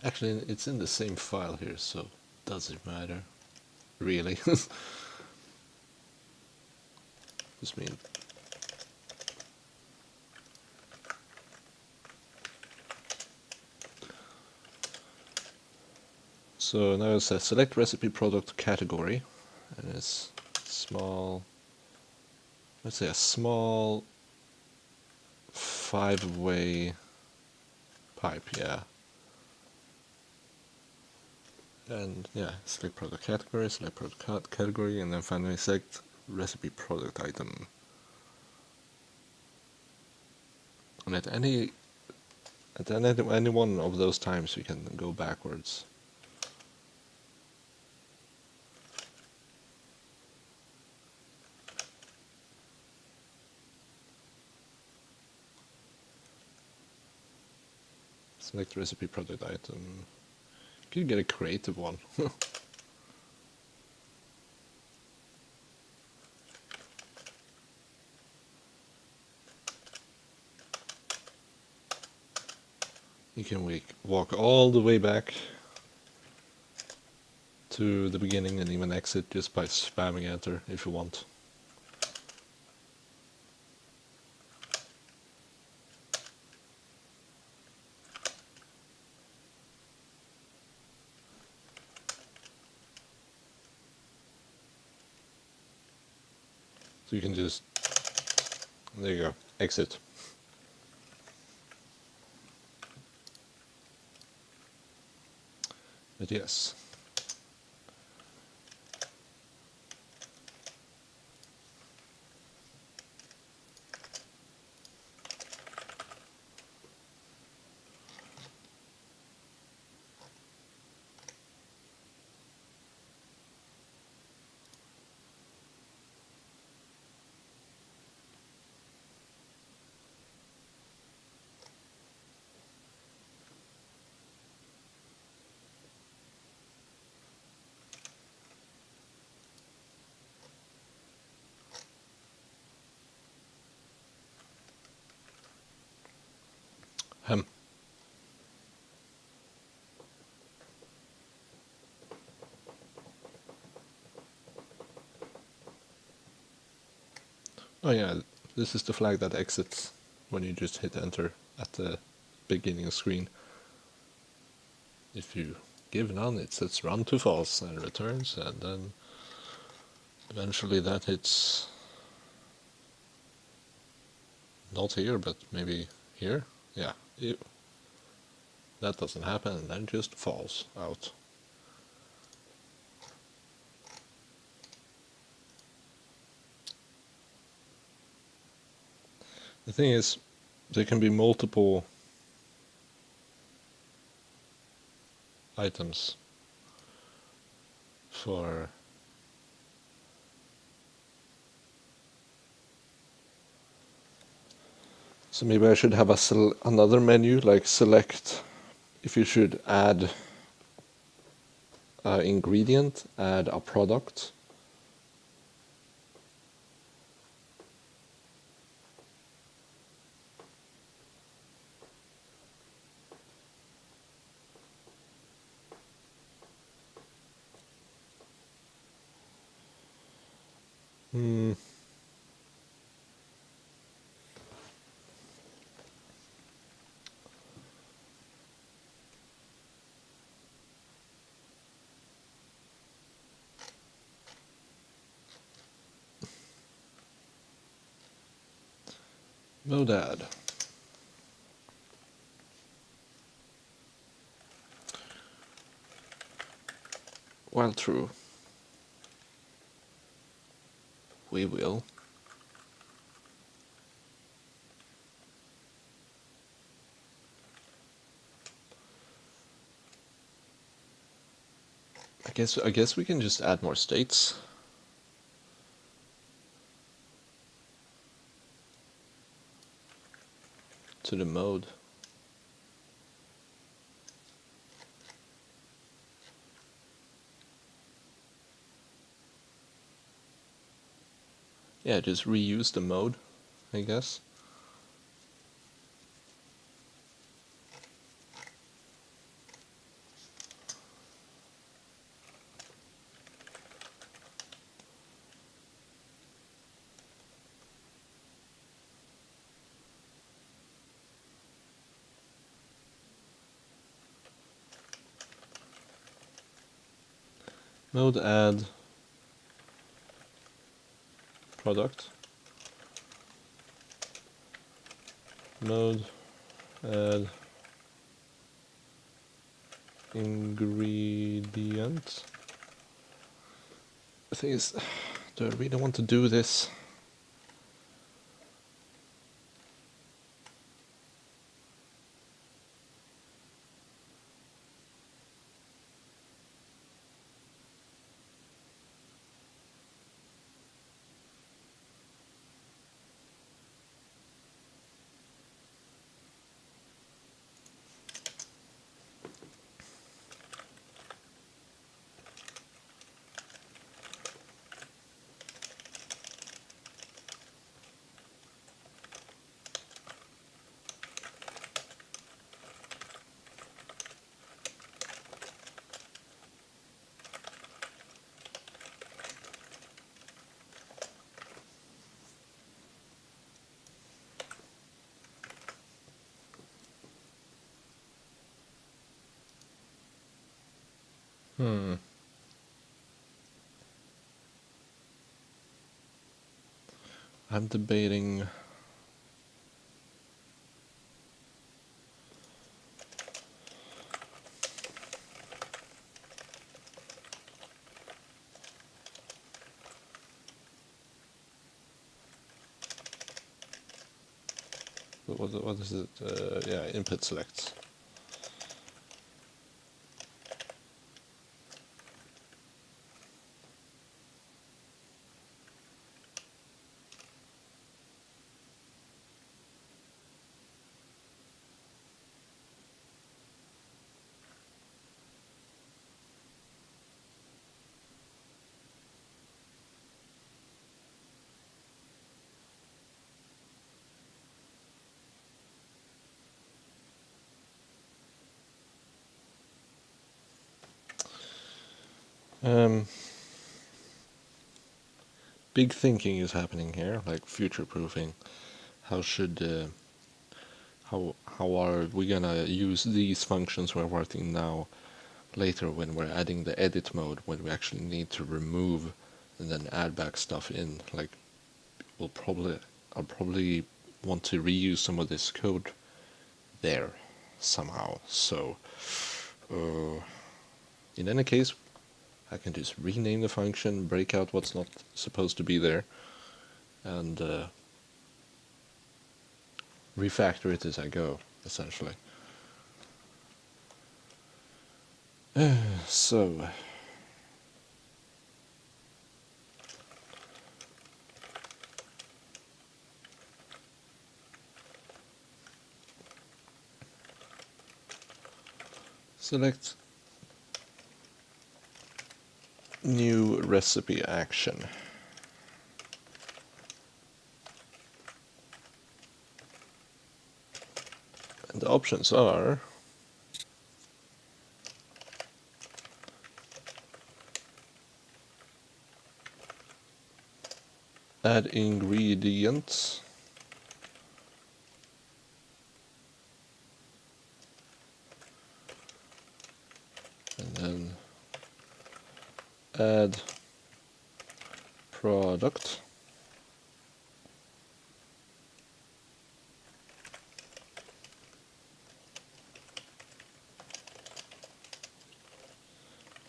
Actually, it's in the same file here, so does it matter? Really? This means... So now it says select recipe product category, and it's small, let's say a small 5-way pipe, yeah. And yeah, select product category, and then finally select recipe product item. And at any one of those times, we can go backwards. Select recipe product item. You could get a creative one. You can walk all the way back to the beginning and even exit just by spamming enter if you want. So you can just, there you go, exit. But yes. Hem. Oh yeah, this is the flag that exits when you just hit enter at the beginning screen. If you give none, it sets run to false and returns, and then eventually that hits not here, but maybe here. Yeah, that doesn't happen, and then just falls out. The thing is, there can be multiple items for so maybe I should have another menu, like select if you should add an ingredient, add a product. Mode add. While true, we will. I guess we can just add more states. To the mode. Yeah, just reuse the mode, I guess. Mode add product. Mode add ingredient. The thing is, do I really want to do this? I'm debating. What is it? Yeah, input select. Big thinking is happening here, like future proofing. How should how are we gonna use these functions we're working now later when we're adding the edit mode, when we actually need to remove and then add back stuff in? Like, I'll probably want to reuse some of this code there somehow. So in any case, I can just rename the function, break out what's not supposed to be there, and refactor it as I go, essentially. So select new recipe action. And the options are add ingredients, and then add product,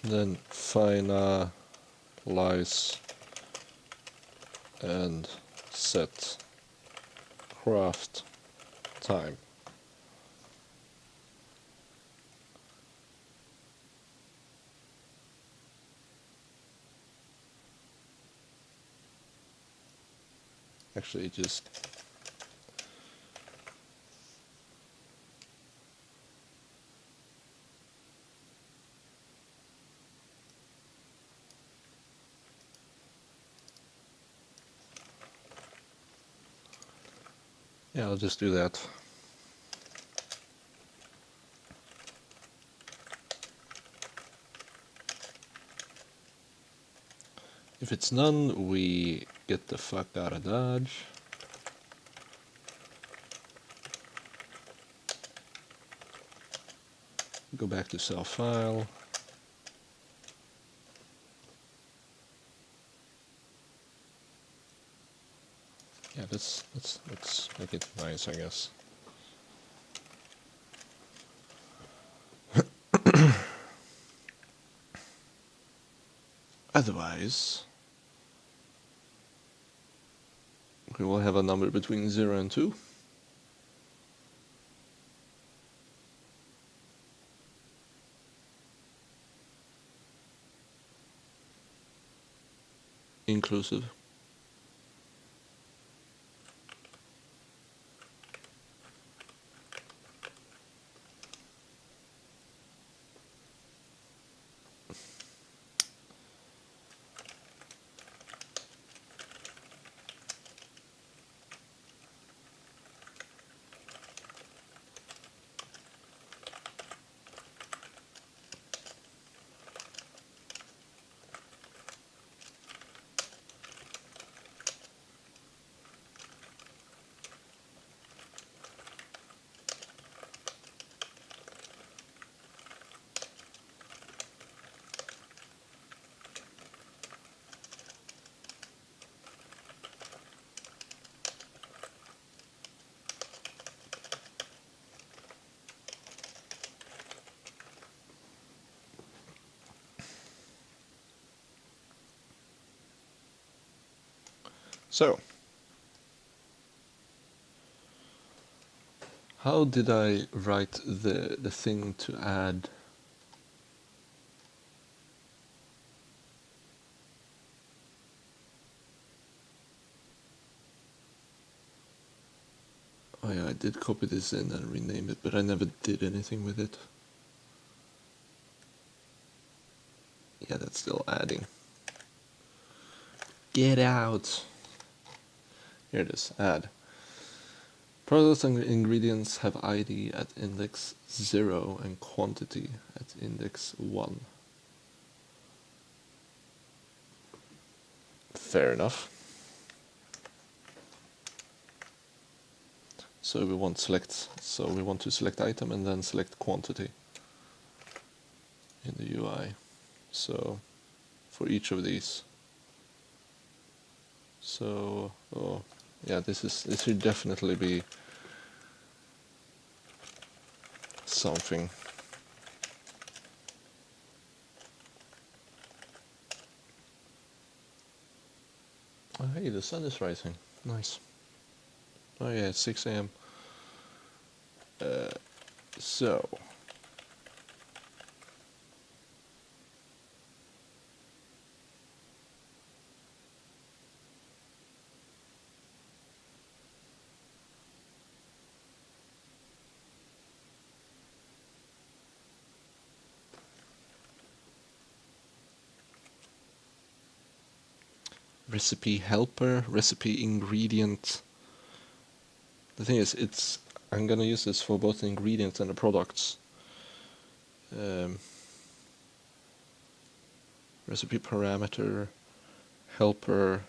then finalize and set craft time. Actually, just yeah, I'll just do that. If it's none, we get the fuck out of Dodge. Go back to self file. Yeah, let's make it nice, I guess. Otherwise, we will have a number between 0 and 2. Inclusive. So, how did I write the thing to add? Oh yeah, I did copy this in and rename it, but I never did anything with it. Yeah, that's still adding. Get out! Here it is, add. Products and ingredients have ID at index 0 and quantity at index 1. Fair enough. So we want to select item and then select quantity in the UI. So for each of these. So oh yeah, this should definitely be something. Oh hey, the sun is rising. Nice. Oh yeah, it's 6 a.m. So recipe helper, recipe ingredient. The thing is, I'm gonna use this for both the ingredients and the products. Recipe parameter, helper.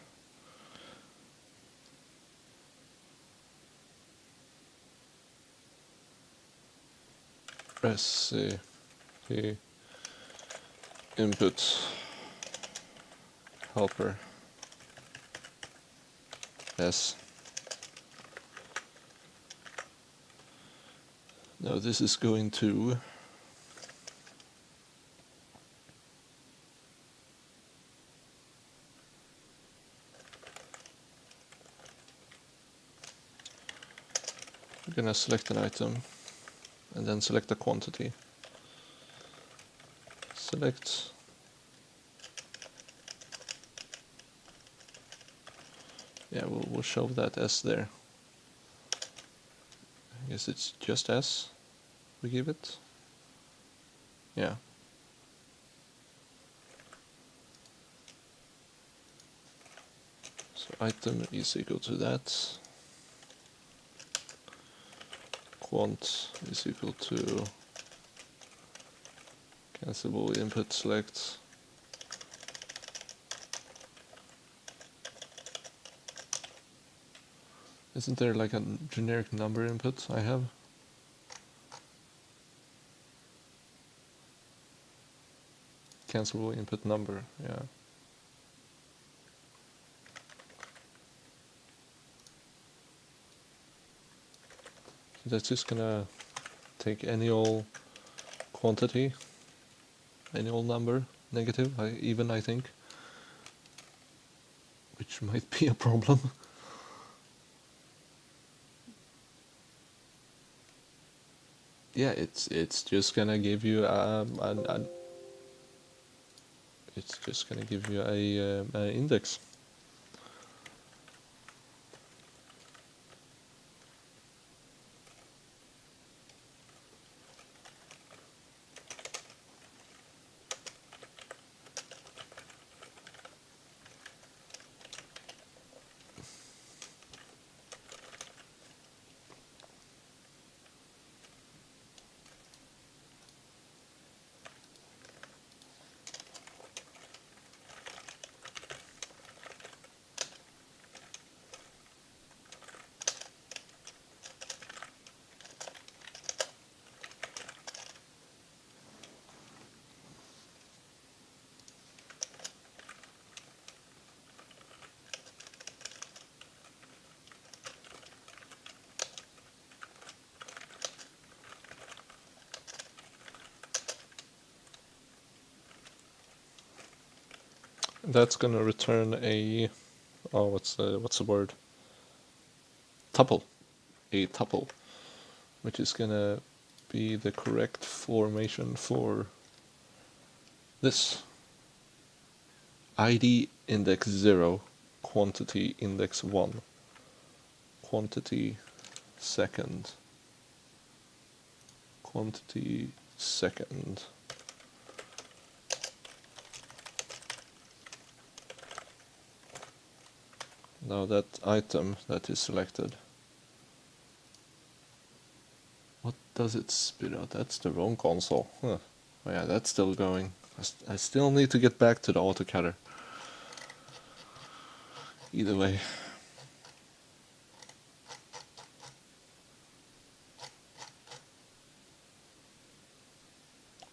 Recipe input helper. Yes. Now this is going to we're gonna select an item and then select the quantity. Select yeah, we'll show that S there. I guess it's just S we give it. Yeah. So item is equal to that. Quant is equal to cancelable input select. Isn't there like a generic number input I have? Cancelable input number, yeah. So that's just gonna take any old quantity, any old number, negative, I think, which might be a problem. Yeah, it's just gonna give you it's just gonna give you an index. That's gonna return a what's the word? Tuple, a tuple, which is gonna be the correct formation for this. ID index 0, quantity index 1, quantity second, quantity second. Now that item that is selected, what does it spit out? That's the wrong console. Huh. Oh yeah, that's still going. I still need to get back to the AutoCADer. Either way.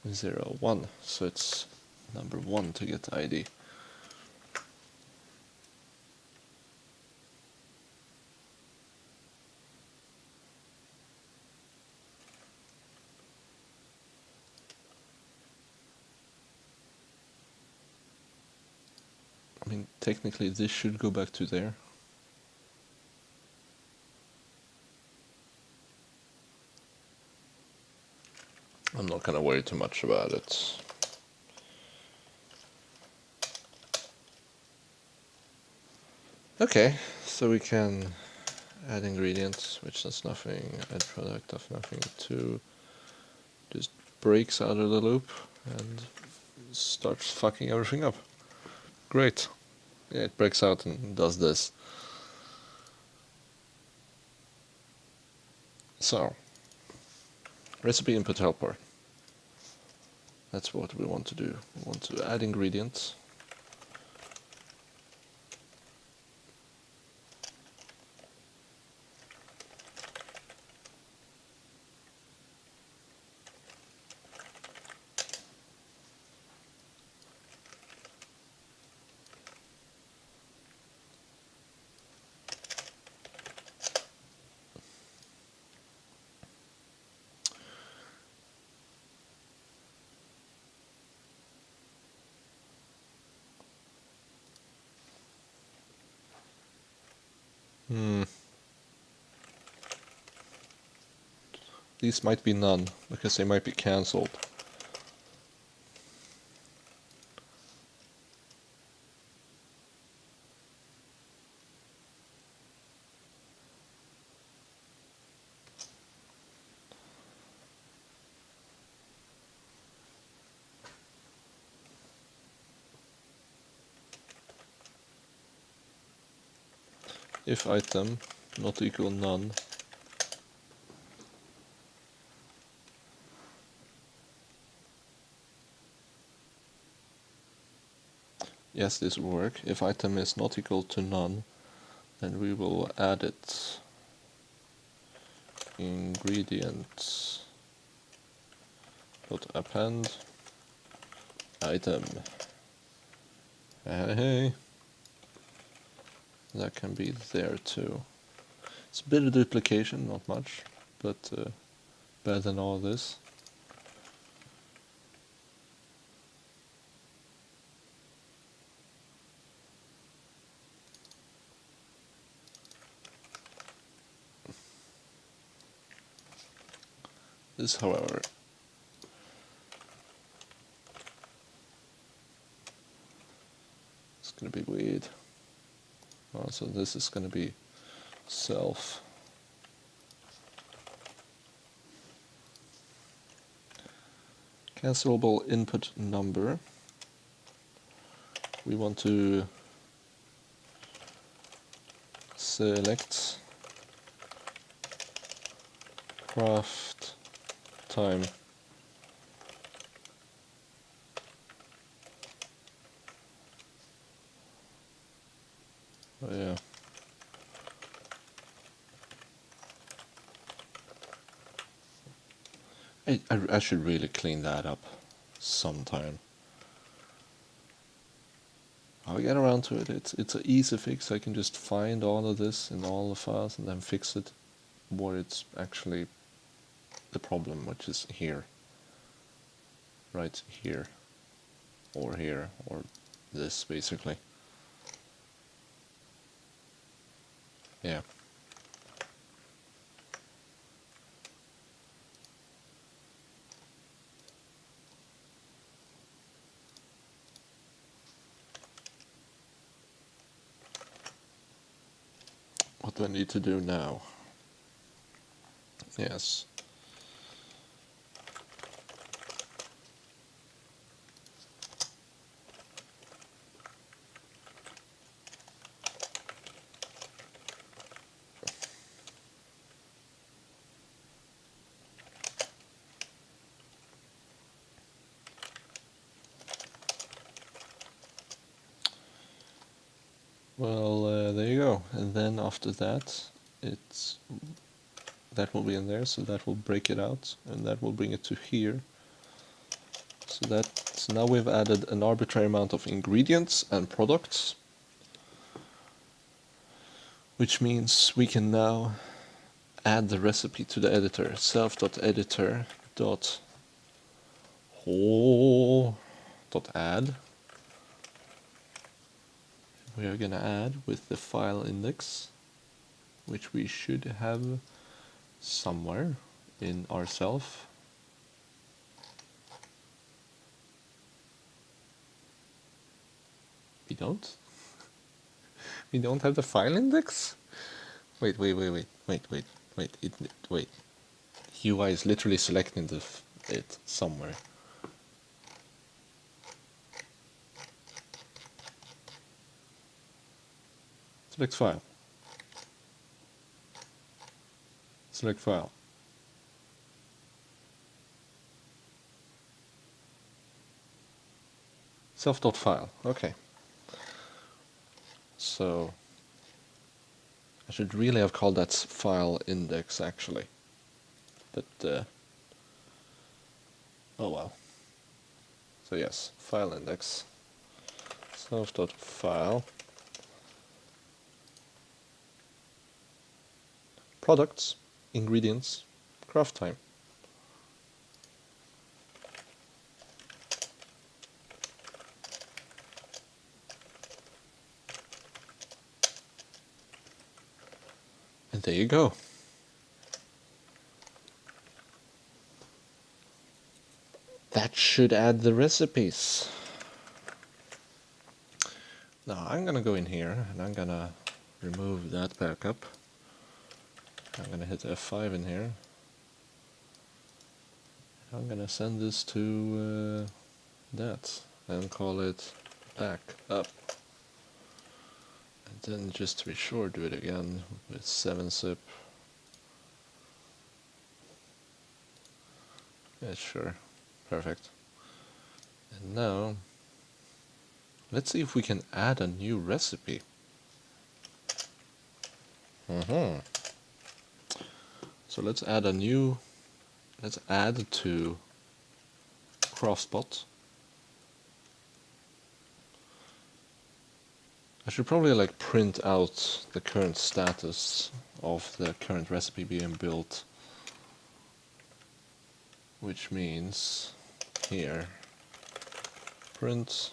0, 1, so it's number 1 to get the ID. I mean, technically this should go back to there. I'm not gonna worry too much about it. Okay, so we can add ingredients, which does nothing, add product of nothing, 2, just breaks out of the loop and starts fucking everything up. Great. Yeah, it breaks out and does this. So, recipe input helper. That's what we want to do. We want to add ingredients. These might be none, because they might be cancelled. If item not equal none, yes, this will work. If item is not equal to none, then we will add it. Ingredients dot append item. Hey, that can be there too. It's a bit of duplication, not much, but better than all this. This, however, it's gonna be weird. Also, this is gonna be self. Cancelable input number. We want to select craft time. Oh yeah. I should really clean that up sometime. I'll get around to it. It's an easy fix. I can just find all of this in all the files and then fix it where it's actually the problem, which is here. Right here. Or here. Or this, basically. Yeah. What do I need to do now? Yes. Well, there you go. And then after that, that will be in there, so that will break it out, and that will bring it to here. So now we've added an arbitrary amount of ingredients and products, which means we can now add the recipe to the editor. self.editor.add. We are gonna add with the file index, which we should have somewhere in our self. We don't? We don't have the file index? Wait. UI is literally selecting it somewhere. Select file. Select file. Self.file. Okay. So I should really have called that file index actually. But oh well. So yes, file index. Self.file. Products, ingredients, craft time. And there you go. That should add the recipes. Now I'm gonna go in here and I'm gonna remove that backup. I'm gonna hit F5 in here. I'm gonna send this to that and call it backup. And then just to be sure, do it again with 7-zip. Yeah, sure. Perfect. And now, let's see if we can add a new recipe. So let's add to CraftSpot. I should probably like print out the current status of the current recipe being built, which means here print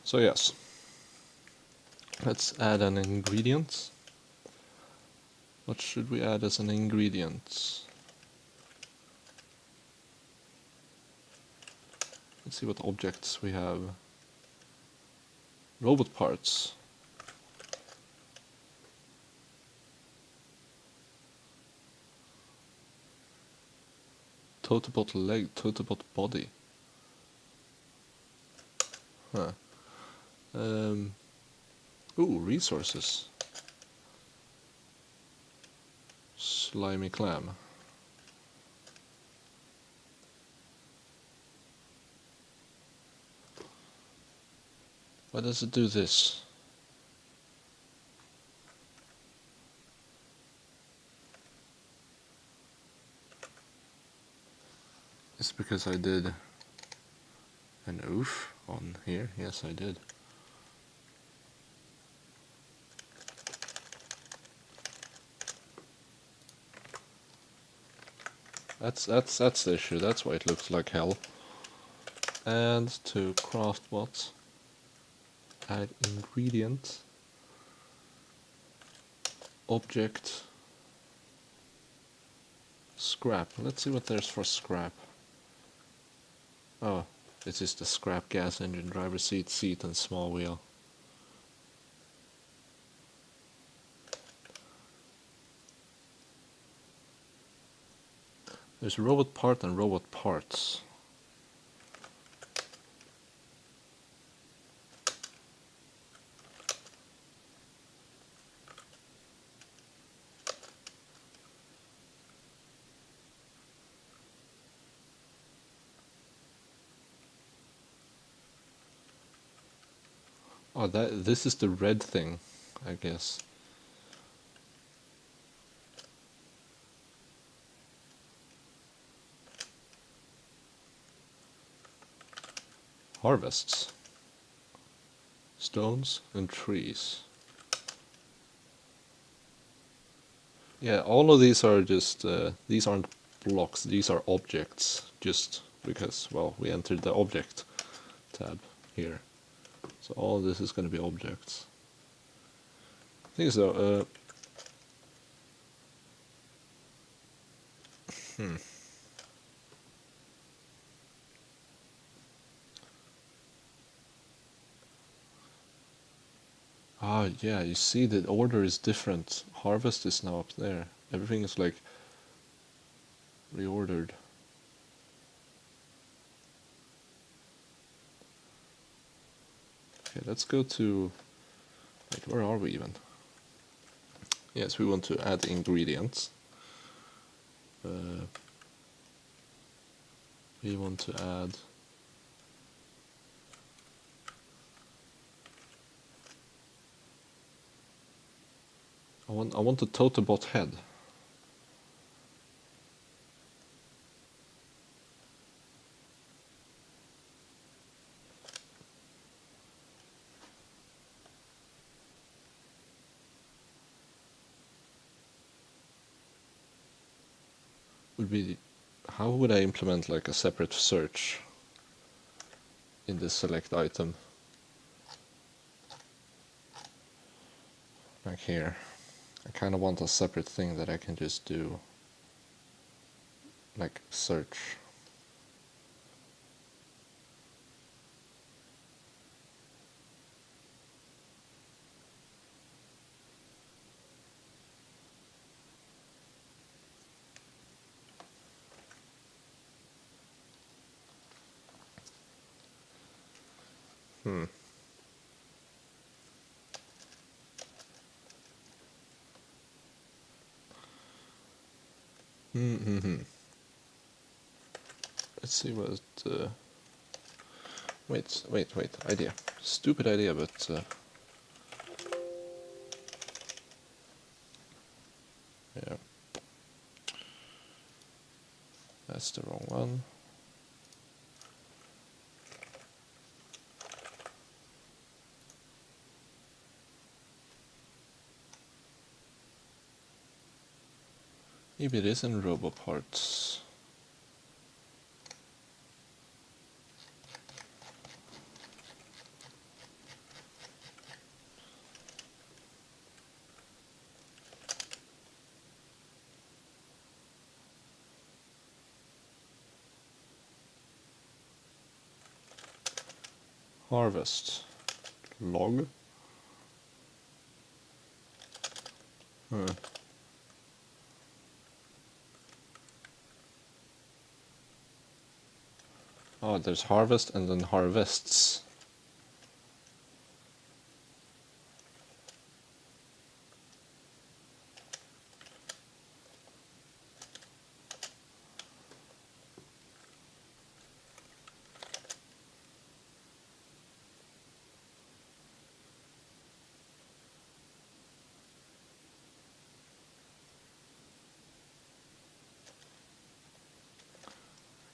so yes, let's add an ingredient. What should we add as an ingredient? Let's see what objects we have. Robot parts. Totobot leg, Totobot body. Huh. Ooh, resources. Slimy clam. Why does it do this? It's because I did an oof on here. Yes, I did. That's the issue. That's why it looks like hell. And to CraftBot, add ingredient, object, scrap. Let's see what there's for scrap. Oh, this is the scrap gas engine, driver seat, and small wheel. There's robot part and robot parts. Oh, this is the red thing, I guess. Harvests. Stones and trees. Yeah, all of these are just, these aren't blocks, these are objects, just because, well, we entered the object tab here. So all this is going to be objects. I think so, Ah, yeah, you see the order is different. Harvest is now up there. Everything is like reordered. Okay, let's go to... Wait, where are we even? Yes, we want to add ingredients. We want to add... I want a Totobot head. Would be... How would I implement like a separate search in this select item? Like here. I kind of want a separate thing that I can just do, like search. Hmm. Hmm. Let's see what... Wait, idea. Stupid idea, but... yeah. That's the wrong one. Maybe it is in RoboParts. Harvest. Log. Huh. Oh, there's harvest and then harvests.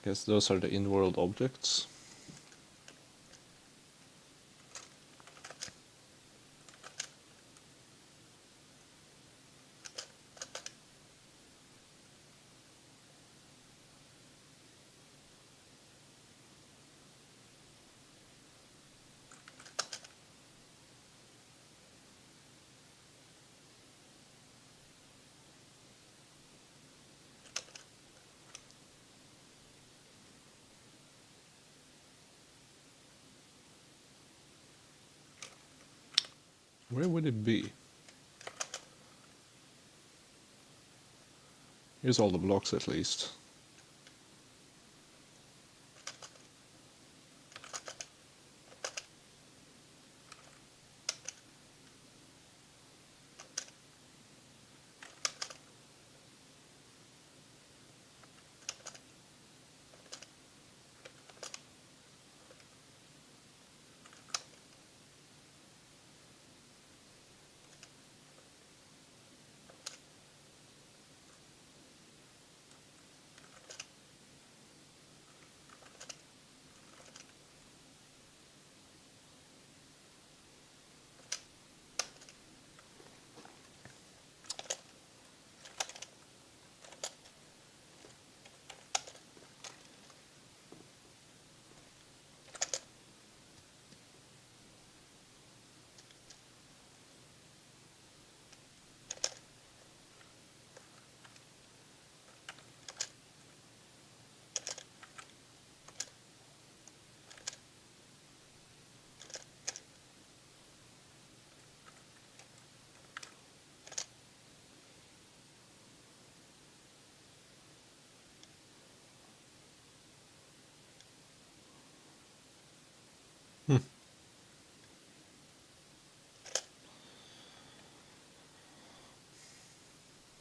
Guess those are the in-world objects. Where would it be? Here's all the blocks at least.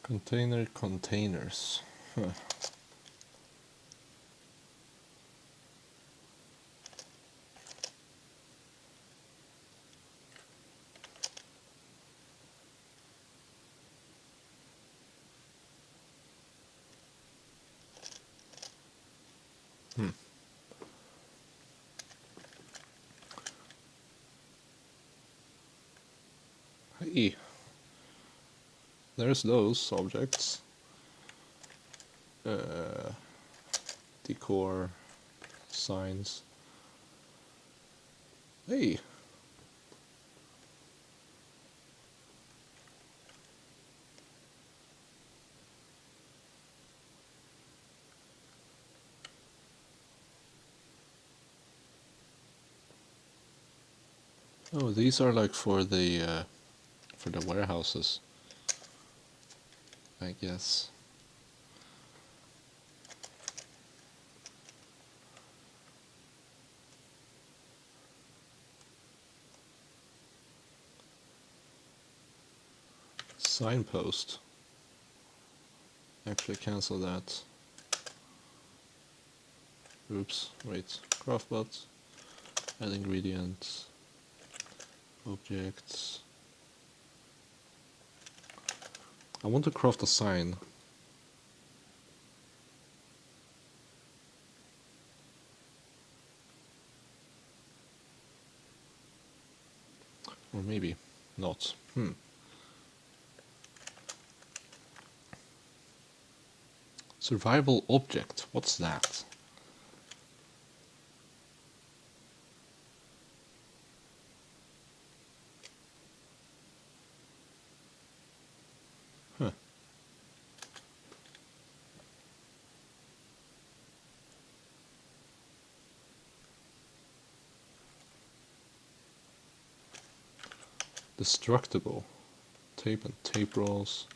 Containers. Huh. Hmm. Hey, there's those objects. Decor, signs. Hey, oh, these are like for the warehouses, I guess. Signpost. Actually cancel that. Oops, wait. Craftbot. Add ingredients. Objects. I want to craft a sign. Or maybe not. Survival object. What's that? Huh. Destructible. Tape and tape rolls.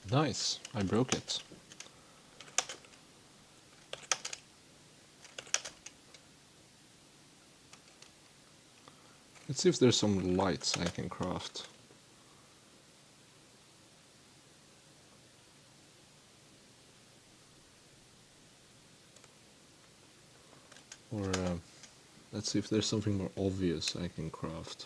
Nice, I broke it. Let's see if there's some lights I can craft. Or let's see if there's something more obvious I can craft.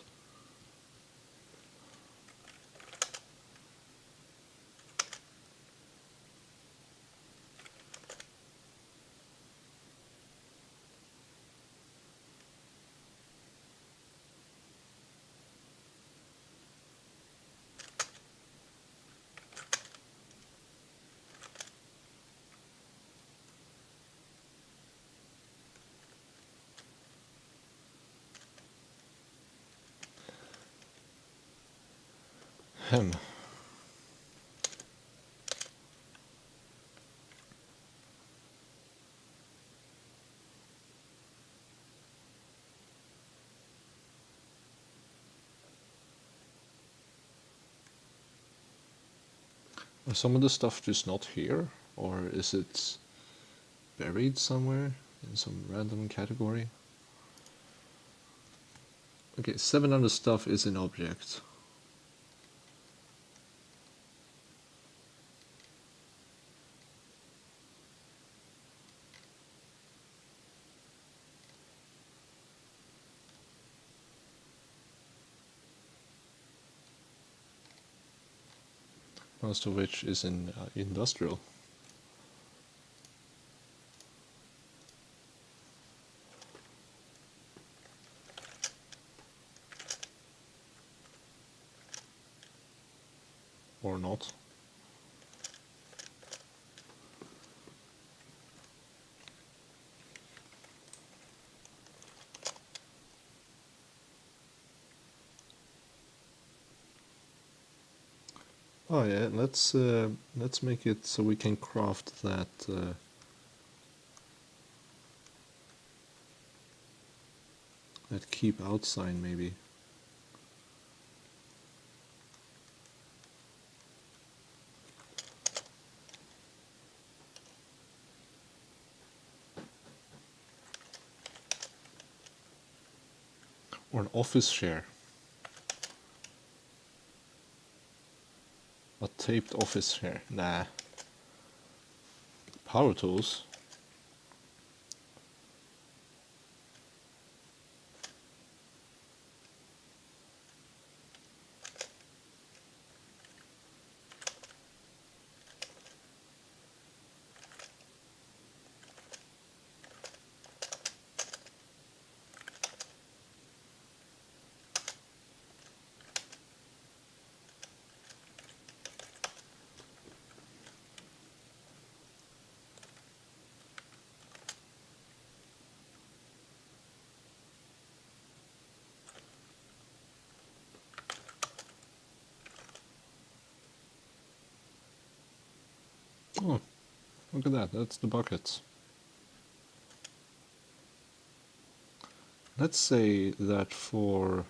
Hem. Are some of the stuff just not here? Or is it buried somewhere in some random category? Okay, 700 stuff is an object. Most of which is in industrial. Or not. Oh yeah, let's make it so we can craft that That keep out sign maybe. Or an office share. A taped office share. Nah. Power tools. Oh, look at that. That's the bucket. Let's say that for...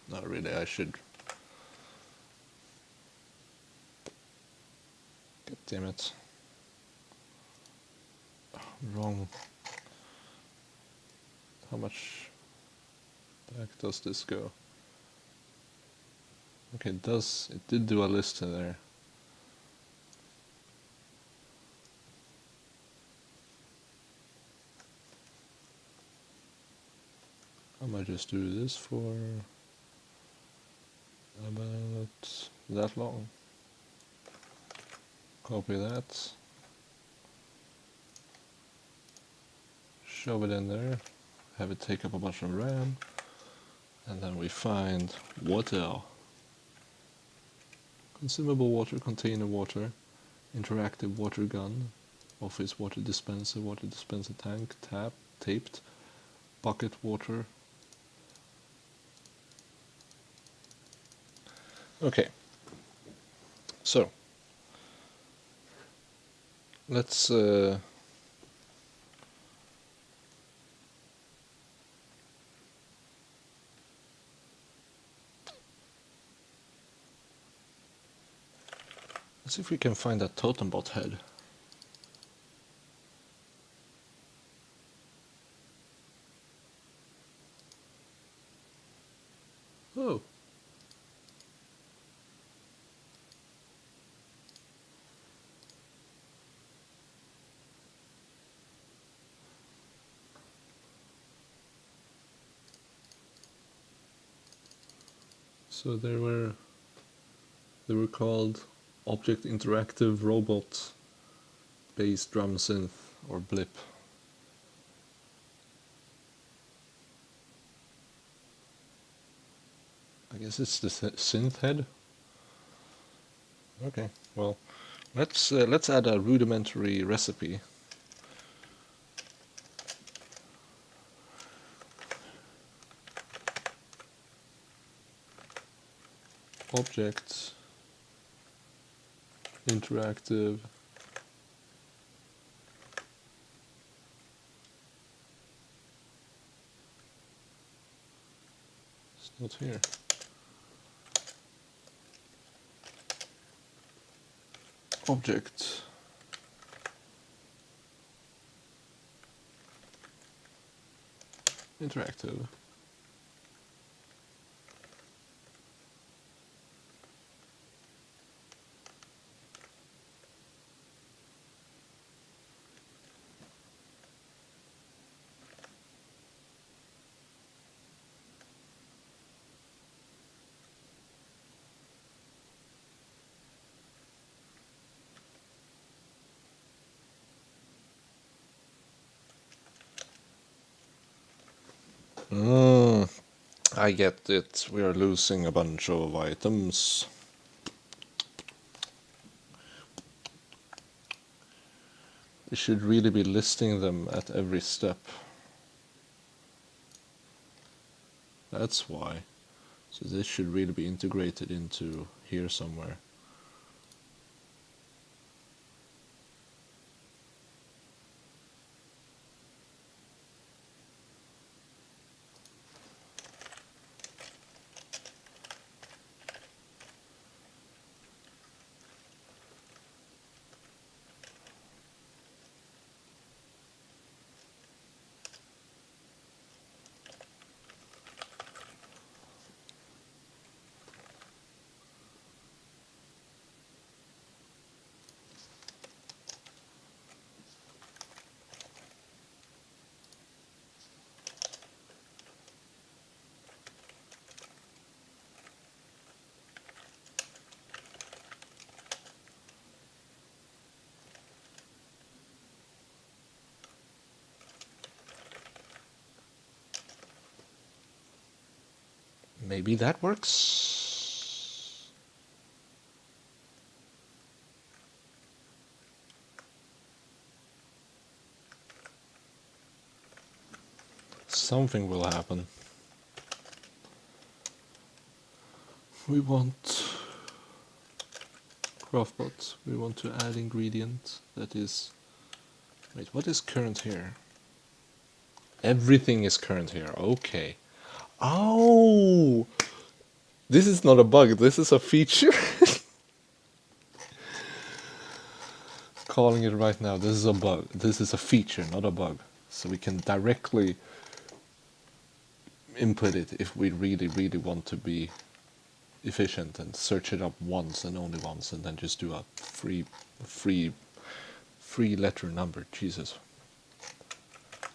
Not really, I should... God damn it. Wrong. How much back does this go? Okay, it did do a list in there. I might just do this for about that long. Copy that. Shove it in there. Have it take up a bunch of RAM. And then we find water. Consumable water, container water, interactive water gun, office water dispenser tank, tap, taped, bucket water. Okay, so let's see if we can find that totem bot head. Oh. So they were called Object Interactive Robot Bass Drum Synth or Blip. I guess it's the synth head. Okay, well, let's add a rudimentary recipe. Object interactive it's not here. Object interactive. I get it. We are losing a bunch of items. We should really be listing them at every step. That's why. So this should really be integrated into here somewhere. Maybe that works. Something will happen. We want craftbot. We want to add ingredient that is. Wait, what is current here? Everything is current here. Okay. Oh, this is not a bug. This is a feature. Calling it right now. This is a bug. This is a feature, not a bug. So we can directly input it if we really, really want to be efficient and search it up once and only once, and then just do a free letter number. Jesus.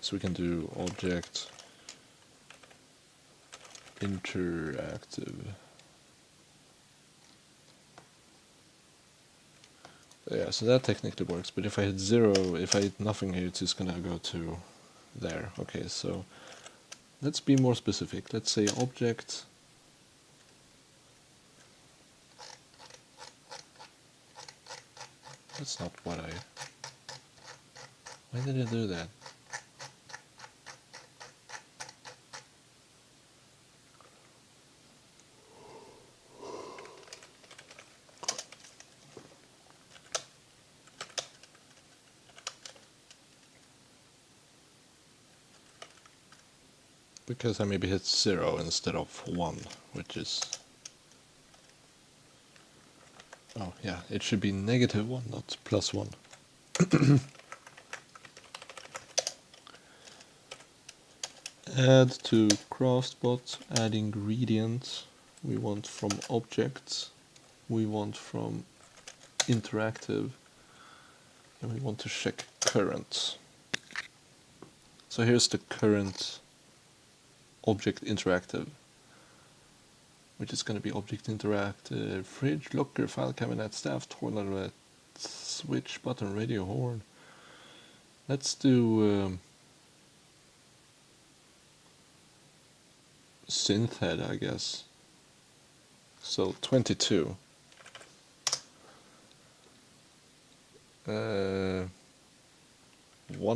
So we can do object interactive. Yeah, so that technically works, but if I hit 0, if I hit nothing here, it's just gonna go to there. Okay, so let's be more specific. Let's say object that's not what I... Why did I do that? Because I maybe hit 0 instead of 1, which is... Oh yeah, it should be -1, not +1. Add to craftbot, add ingredient. We want from object, we want from interactive, and we want to check current. So here's the current object interactive, which is going to be object interactive, fridge, locker, file cabinet, staff, toilet, switch, button, radio, horn. Let's do synth head, I guess. So 22. One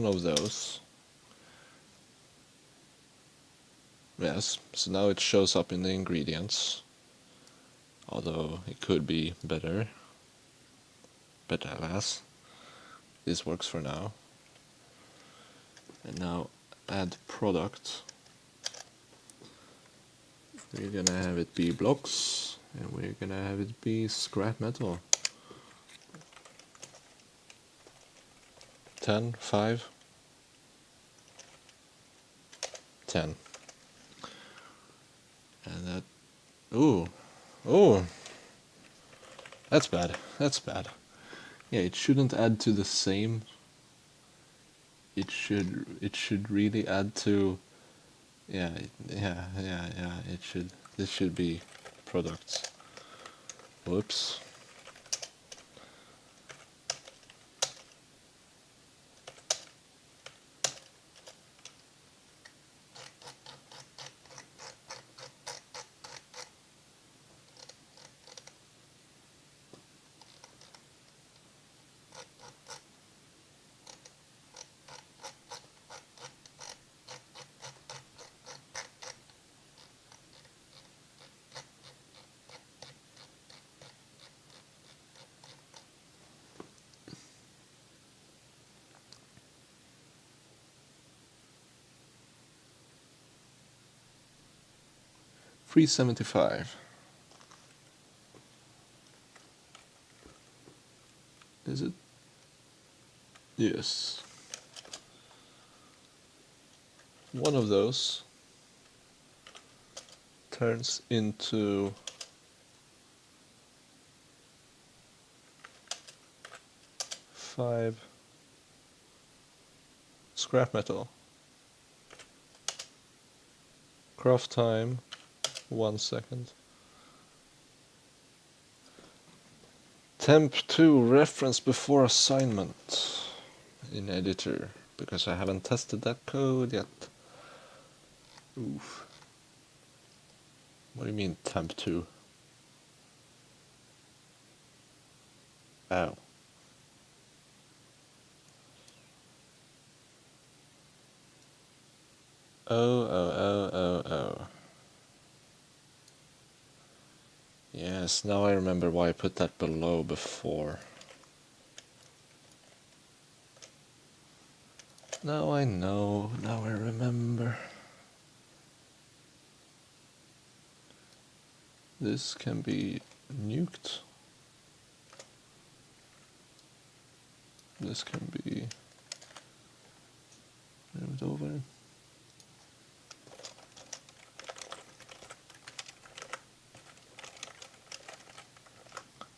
of those. Yes, so now it shows up in the ingredients. Although it could be better. But alas, this works for now. And now add product. We're gonna have it be blocks, and we're gonna have it be scrap metal. 10, 5, 10. And that... Ooh, that's bad, that's bad. Yeah, it shouldn't add to the same. It should really add to... Yeah, it should... This should be products. Whoops. $3.75. Is it? Yes. One of those turns into five scrap metal. Craft time, 1 second. Temp 2 reference before assignment in editor, because I haven't tested that code yet. Oof. What do you mean temp2? Oh. Oh. Yes, now I remember why I put that below before. Now I know, now I remember. This can be nuked. This can be moved over.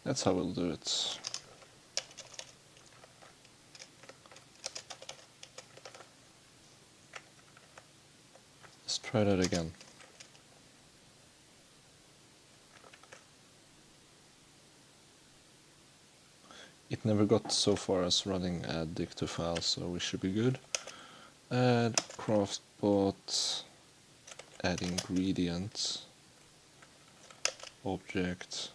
That's how we'll do it. Let's try that again. It never got so far as running add dict to file, so we should be good. Add craftbot, add ingredients, object,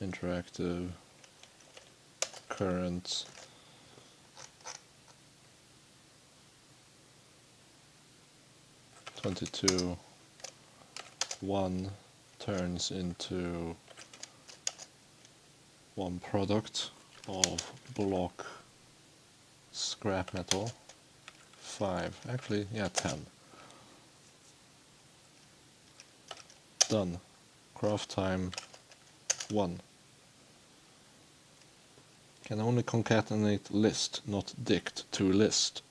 interactive, current, (22) 1 turns into one product of block scrap metal. 5, actually, yeah, 10. Done. Craft time 1. Can only concatenate list, not dict to list.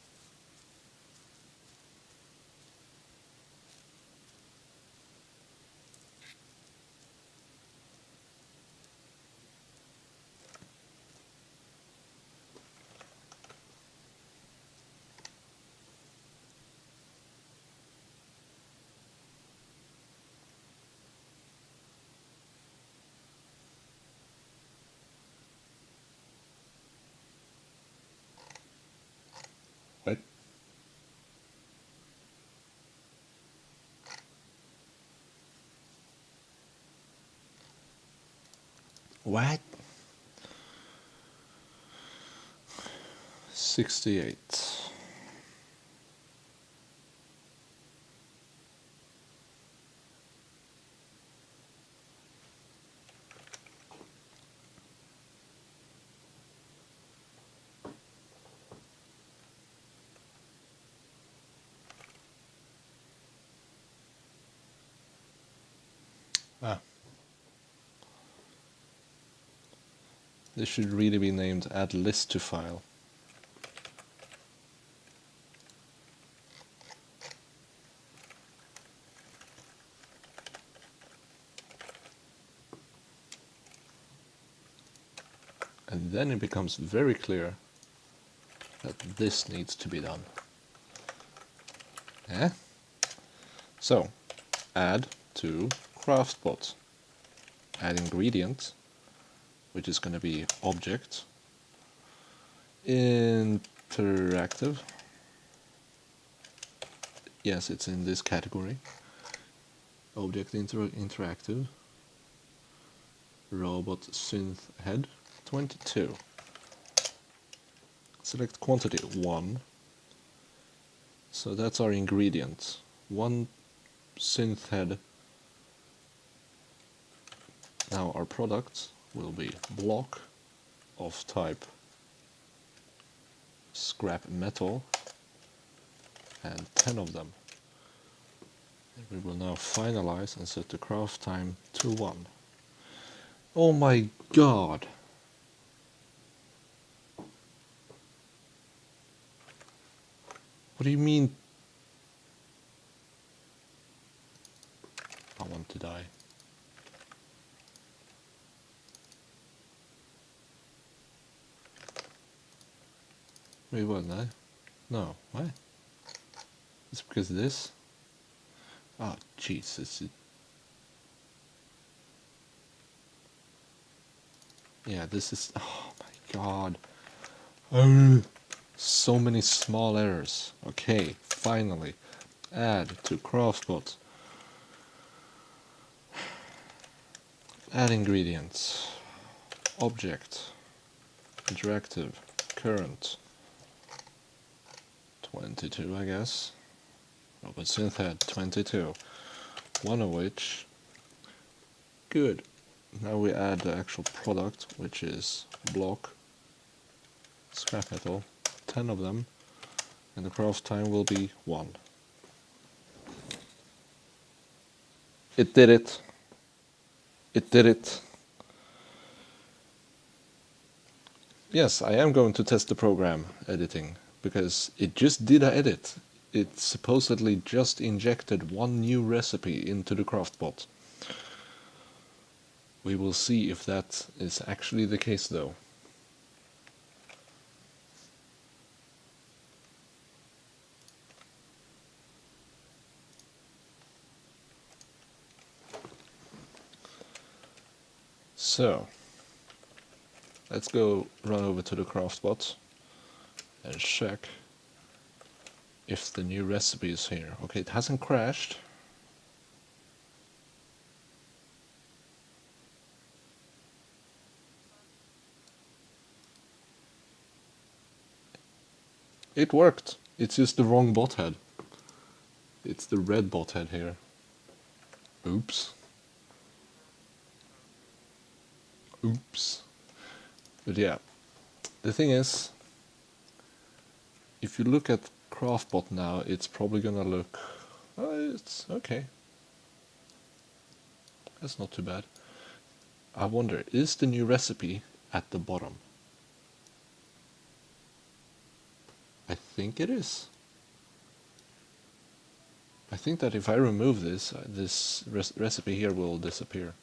What? What? 68. Ah. This should really be named add list to file. And then it becomes very clear that this needs to be done. Eh? So, add to craftbot. Add ingredient, which is going to be object. Interactive. Yes, it's in this category. Object interactive. Robot synth head 22. Select quantity 1. So that's our ingredient. 1 synth head. Now our product will be block of type scrap metal and 10 of them. And we will now finalize and set the craft time to 1. Oh my god! What do you mean? I want to die. Wait, what? No, what? It's because of this? Oh, Jesus. Yeah, this is... Oh my god. Oh, so many small errors. Okay, finally. add to craftbot. Add ingredients. Object. Interactive. Current. 22, I guess. Oh, but synth had 22. One of which. Good. Now we add the actual product, which is block, scrap metal, 10 of them, and the craft time will be 1. It did it. It did it. Yes, I am going to test the program editing, because it just did an edit. It supposedly just injected one new recipe into the craftbot. We will see if that is actually the case though. So, let's go run over to the craftbot and check if the new recipe is here. Okay, it hasn't crashed. It worked. It's just the wrong bot head. It's the red bot head here. Oops. Oops. But yeah, the thing is, if you look at craftbot now, it's probably gonna look... Oh, it's okay. That's not too bad. I wonder, is the new recipe at the bottom? I think it is. I think that if I remove this, this recipe here will disappear.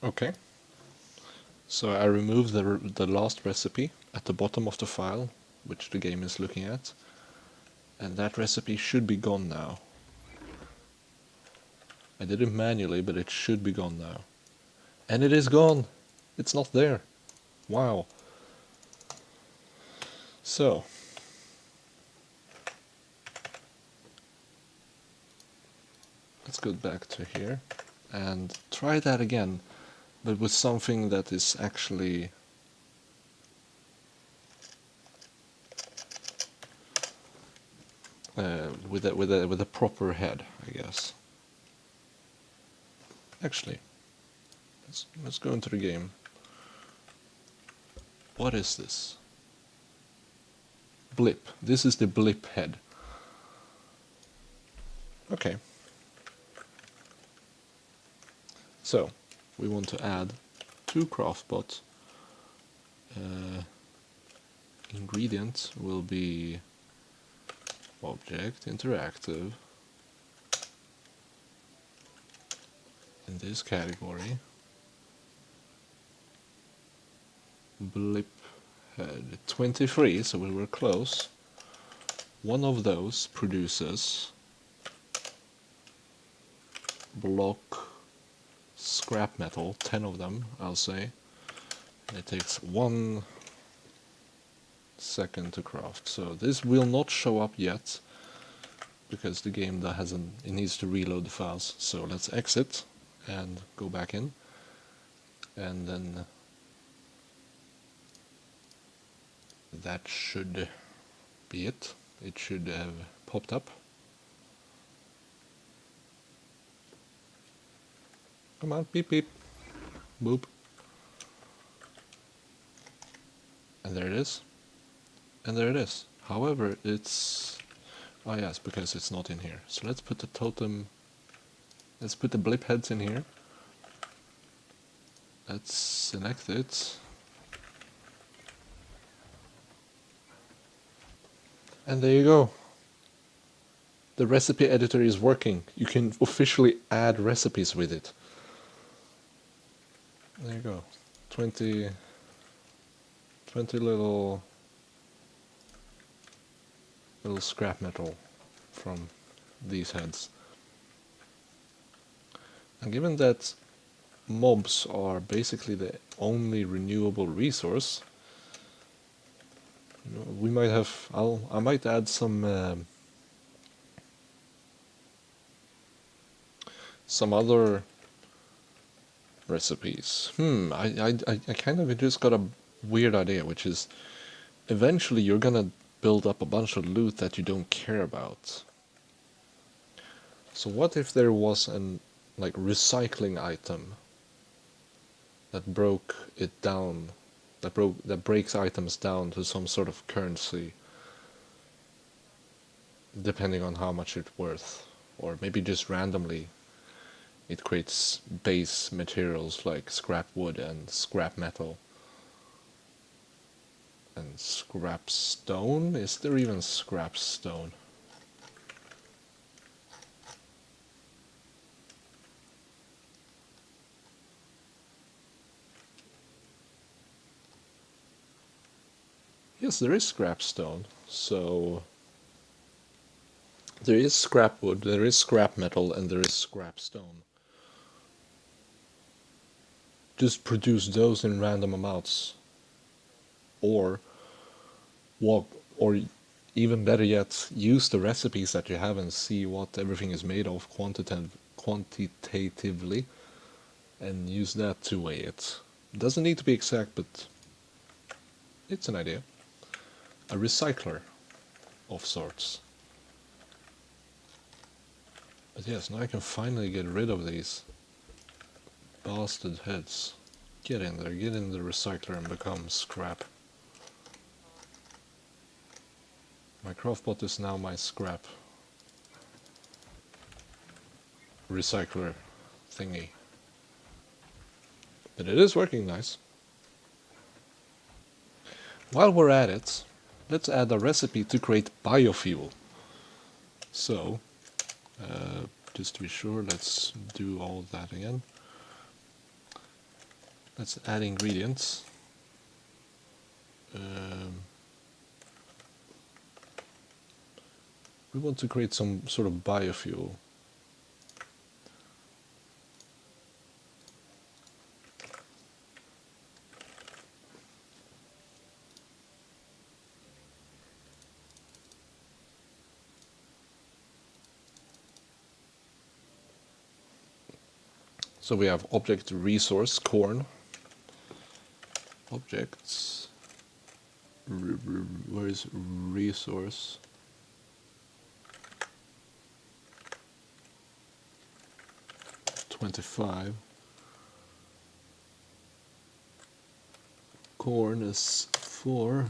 Okay. So I remove the last recipe at the bottom of the file, which the game is looking at, and that recipe should be gone now. I did it manually, but it should be gone now. And it is gone! It's not there! Wow. So, let's go back to here and try that again, but with something that is actually with a proper head, I guess. Actually, let's go into the game. What is this? Blip. This is the blip head. Okay. So, we want to add to craftbot. Ingredient will be object interactive in this category. Blip head 23, so we were close. One of those produces block scrap metal, 10 of them, I'll say. And it takes 1 second to craft. So this will not show up yet because the game that hasn't, it needs to reload the files. So let's exit and go back in, and then that should be it. It should have popped up. Come on, beep beep, boop. And there it is. And there it is. However, it's... Oh yes, because it's not in here. So let's put the totem... Let's put the blip heads in here. Let's select it. And there you go. The recipe editor is working. You can officially add recipes with it. There you go. 20 little scrap metal from these heads. And given that mobs are basically the only renewable resource, we might have. I might add some other recipes. I kind of just got a weird idea, which is eventually you're gonna build up a bunch of loot that you don't care about. So what if there was an like recycling item that broke it down, that breaks items down to some sort of currency, depending on how much it's worth, or maybe just randomly it creates base materials like scrap wood and scrap metal and scrap stone. Is there even scrap stone? Yes, there is scrap stone. So there is scrap wood, there is scrap metal, and there is scrap stone. Just produce those in random amounts, or walk, or even better yet, use the recipes that you have and see what everything is made of quantitatively, and use that to weigh it. It doesn't need to be exact, but it's an idea. A recycler of sorts. But yes, now I can finally get rid of these bastard heads. Get in there, get in the recycler and become scrap. My craftbot is now my scrap recycler thingy. But it is working nice. While we're at it, let's add a recipe to create biofuel. So, just to be sure, let's do all that again. Let's add ingredients. We want to create some sort of biofuel. So we have object resource corn. Objects. Where is resource? $25. Corn is 4.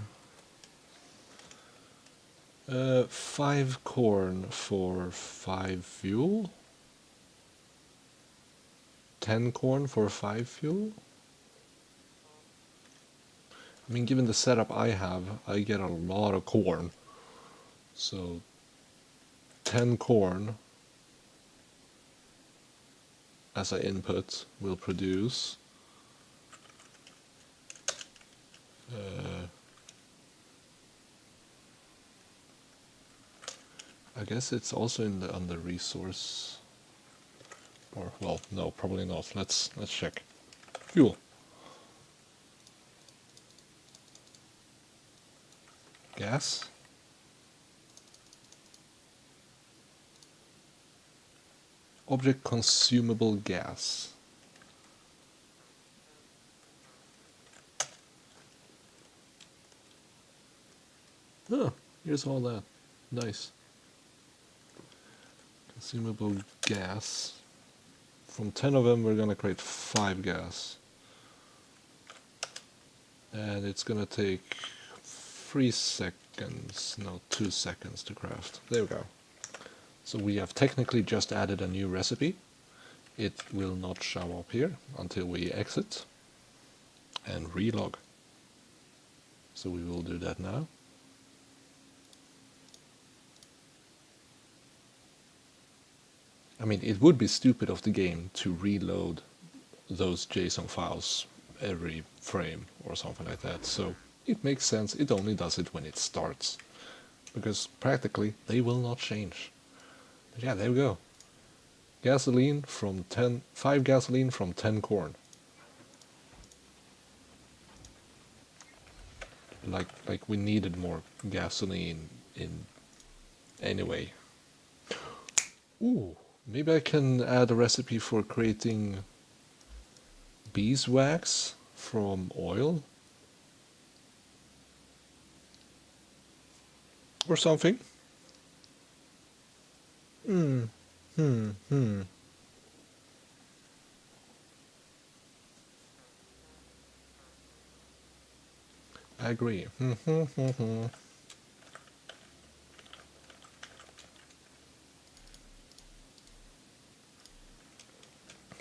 5 corn for 5 fuel. 10 corn for 5 fuel. I mean, given the setup I have, I get a lot of corn. So 10 corn as I input will produce I guess it's also in the under resource, or well, no, probably not. Let's check. Fuel. Gas. Object consumable gas. Oh, here's all that. Nice. Consumable gas. From 10 of them, we're gonna create 5 gas. And it's gonna take 3 seconds, no, 2 seconds to craft. There we go. So we have technically just added a new recipe. It will not show up here until we exit and relog. So we will do that now. I mean, it would be stupid of the game to reload those JSON files every frame or something like that. So it makes sense. It only does it when it starts, because practically they will not change. But yeah, there we go. Gasoline from 5 gasoline from 10 corn. Like we needed more gasoline in anyway. Ooh, maybe I can add a recipe for creating beeswax from oil or something. Hmm. Hmm. I agree.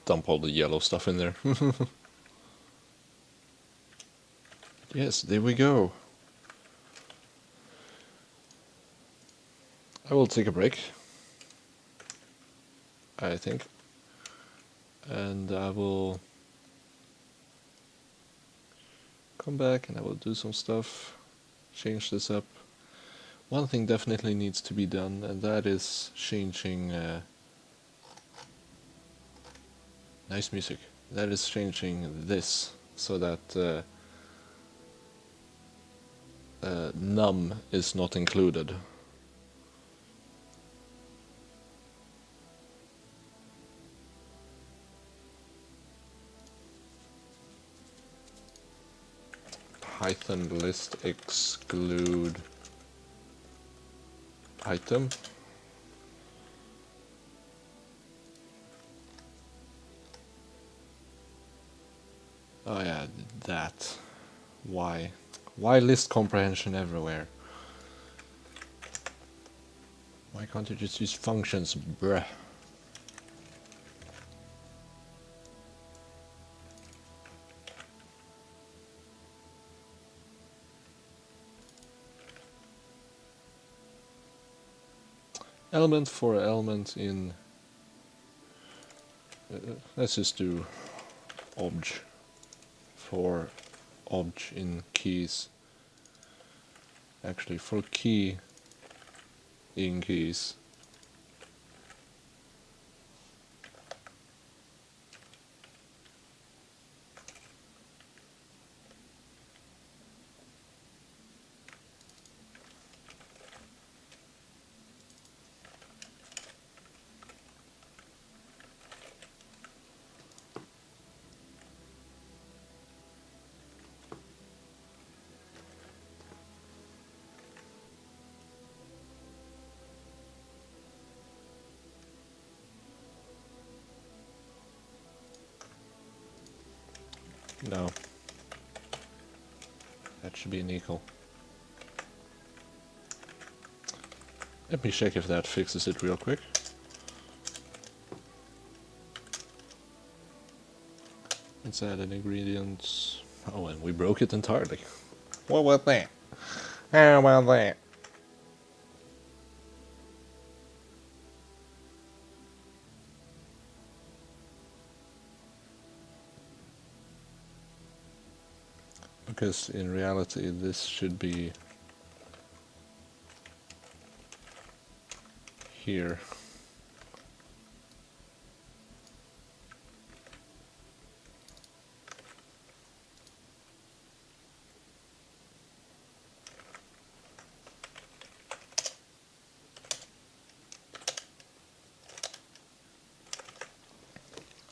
Dump all the yellow stuff in there. Yes, there we go. I will take a break, I think, and I will come back and I will do some stuff, change this up. One thing definitely needs to be done, and that is changing nice music. That is changing this so that num is not included. Python list exclude item. Oh yeah, that. Why? Why list comprehension everywhere? Why can't you just use functions, bruh? Element for element in... let's just do obj for obj in keys. Actually, for key in keys. No. That should be an equal. Let me check if that fixes it real quick. Let's add an ingredient. Oh, and we broke it entirely. What about that? How about that? Because in reality this should be here.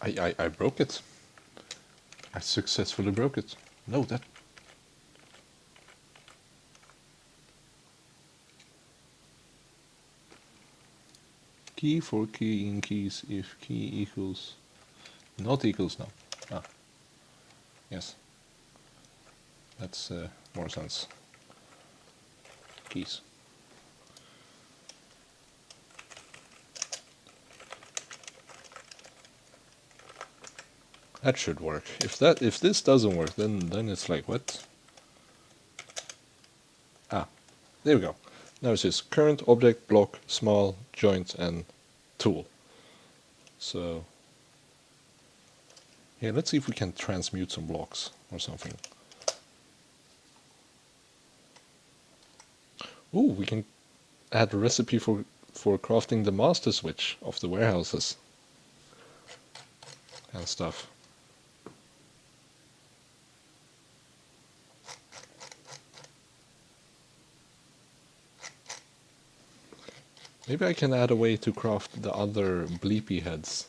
I broke it. I successfully broke it. No, that... Key for key in keys if key equals... Not equals now. Ah, yes. That's more sense. Keys. That should work. If this doesn't work, then it's like what? Ah, there we go. Now it says current object block small joint and tool. So yeah, let's see if we can transmute some blocks or something. Ooh, we can add a recipe for crafting the master switch of the warehouses. and stuff. Maybe I can add a way to craft the other bleepy heads,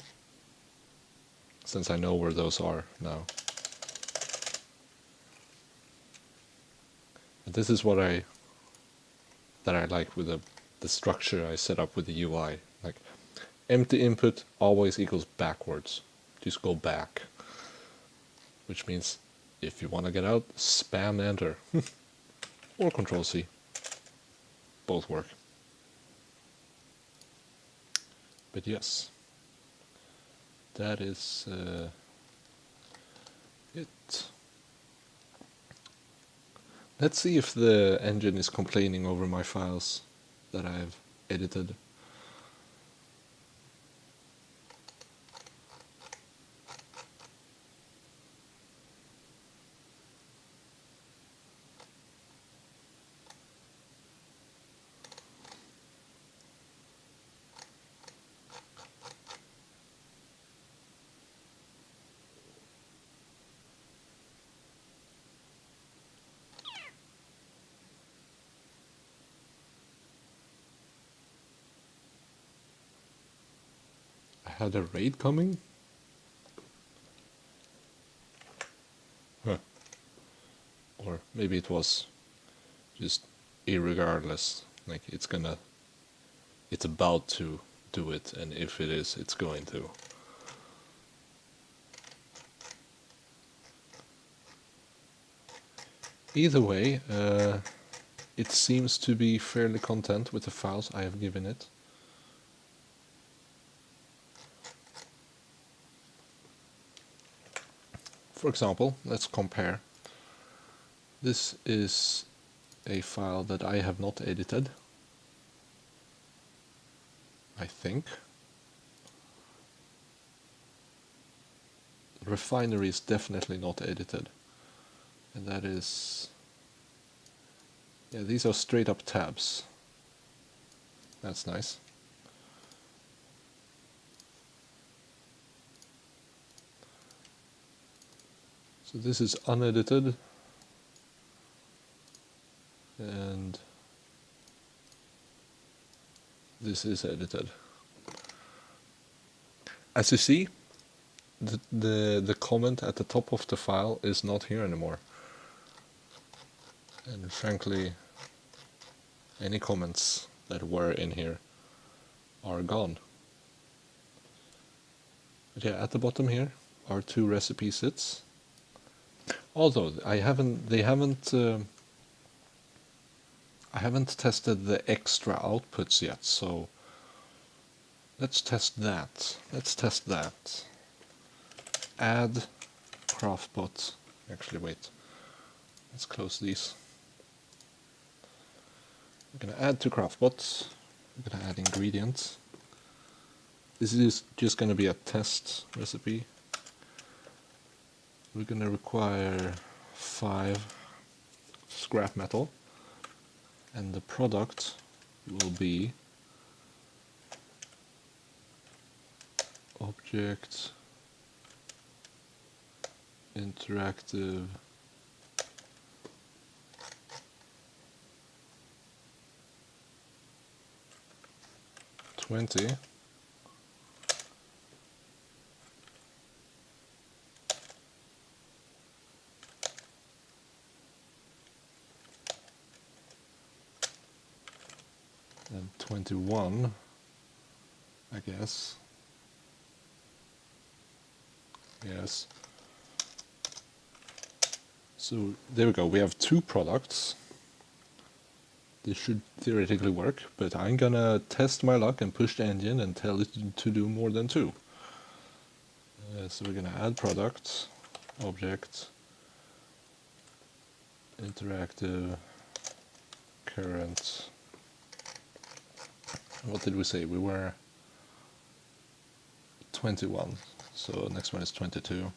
since I know where those are now. And this is what I like with the structure I set up with the UI. Like, empty input always equals backwards. Just go back. Which means if you want to get out, spam enter. Or Control C. Both work. But yes, that is it. Let's see if the engine is complaining over my files that I've edited. I had a raid coming? Huh. Or maybe it was just irregardless. Like, it's about to do it, and if it is, it's going to. Either way, it seems to be fairly content with the files I have given it. For example, let's compare. This is a file that I have not edited, I think. Refinery is definitely not edited. And that is... yeah, these are straight up tabs. That's nice. So this is unedited. And this is edited. As you see, the comment at the top of the file is not here anymore. And frankly, any comments that were in here are gone. But yeah, at the bottom here are 2 recipe sets. Although I haven't tested the extra outputs yet, so let's test that. Add craftbot. Actually, wait. Let's close these. We're gonna add to craftbot. We're gonna add ingredients. This is just gonna be a test recipe. We're gonna require 5 scrap metal, and the product will be object interactive $20. And 21, I guess. Yes. So there we go, we have 2 products. This should theoretically work, but I'm gonna test my luck and push the engine and tell it to do more than 2. So we're gonna add product, object, interactive, current. What did we say? We were 21, so next one is 22.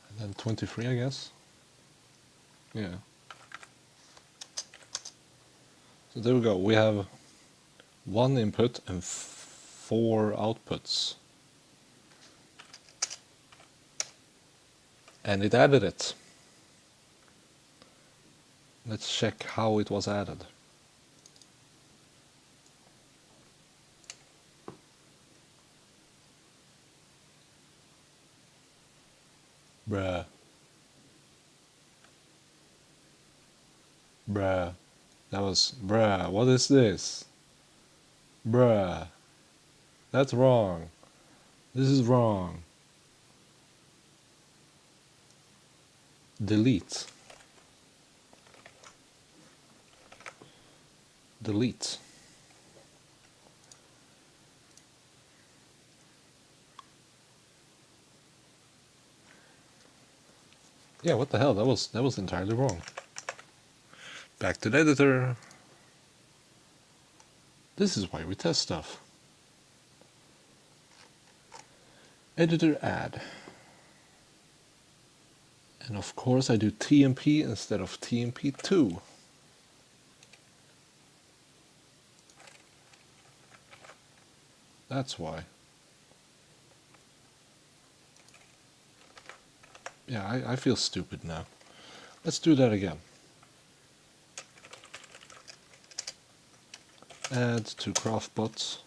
And then 23, I guess. Yeah. So there we go. We have one input and 4 outputs. And it added it. Let's check how it was added. Bruh. Bruh. That was... Bruh, what is this? Bruh. That's wrong. This is wrong. Delete. Delete. Yeah, what the hell? That was entirely wrong. Back to the editor. This is why we test stuff. Editor add. And of course I do TMP instead of TMP2. That's why. Yeah, I feel stupid now. Let's do that again. Add to craftbot.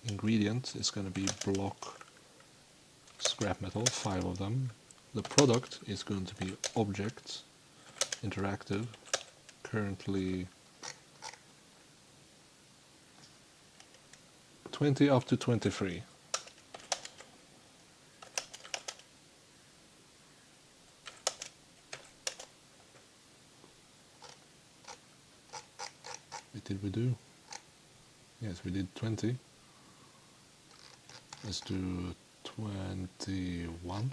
Ingredient is going to be block scrap metal, 5 of them. The product is going to be object interactive, currently 20 up to 23. What did we do? Yes, we did 20. Let's do 21.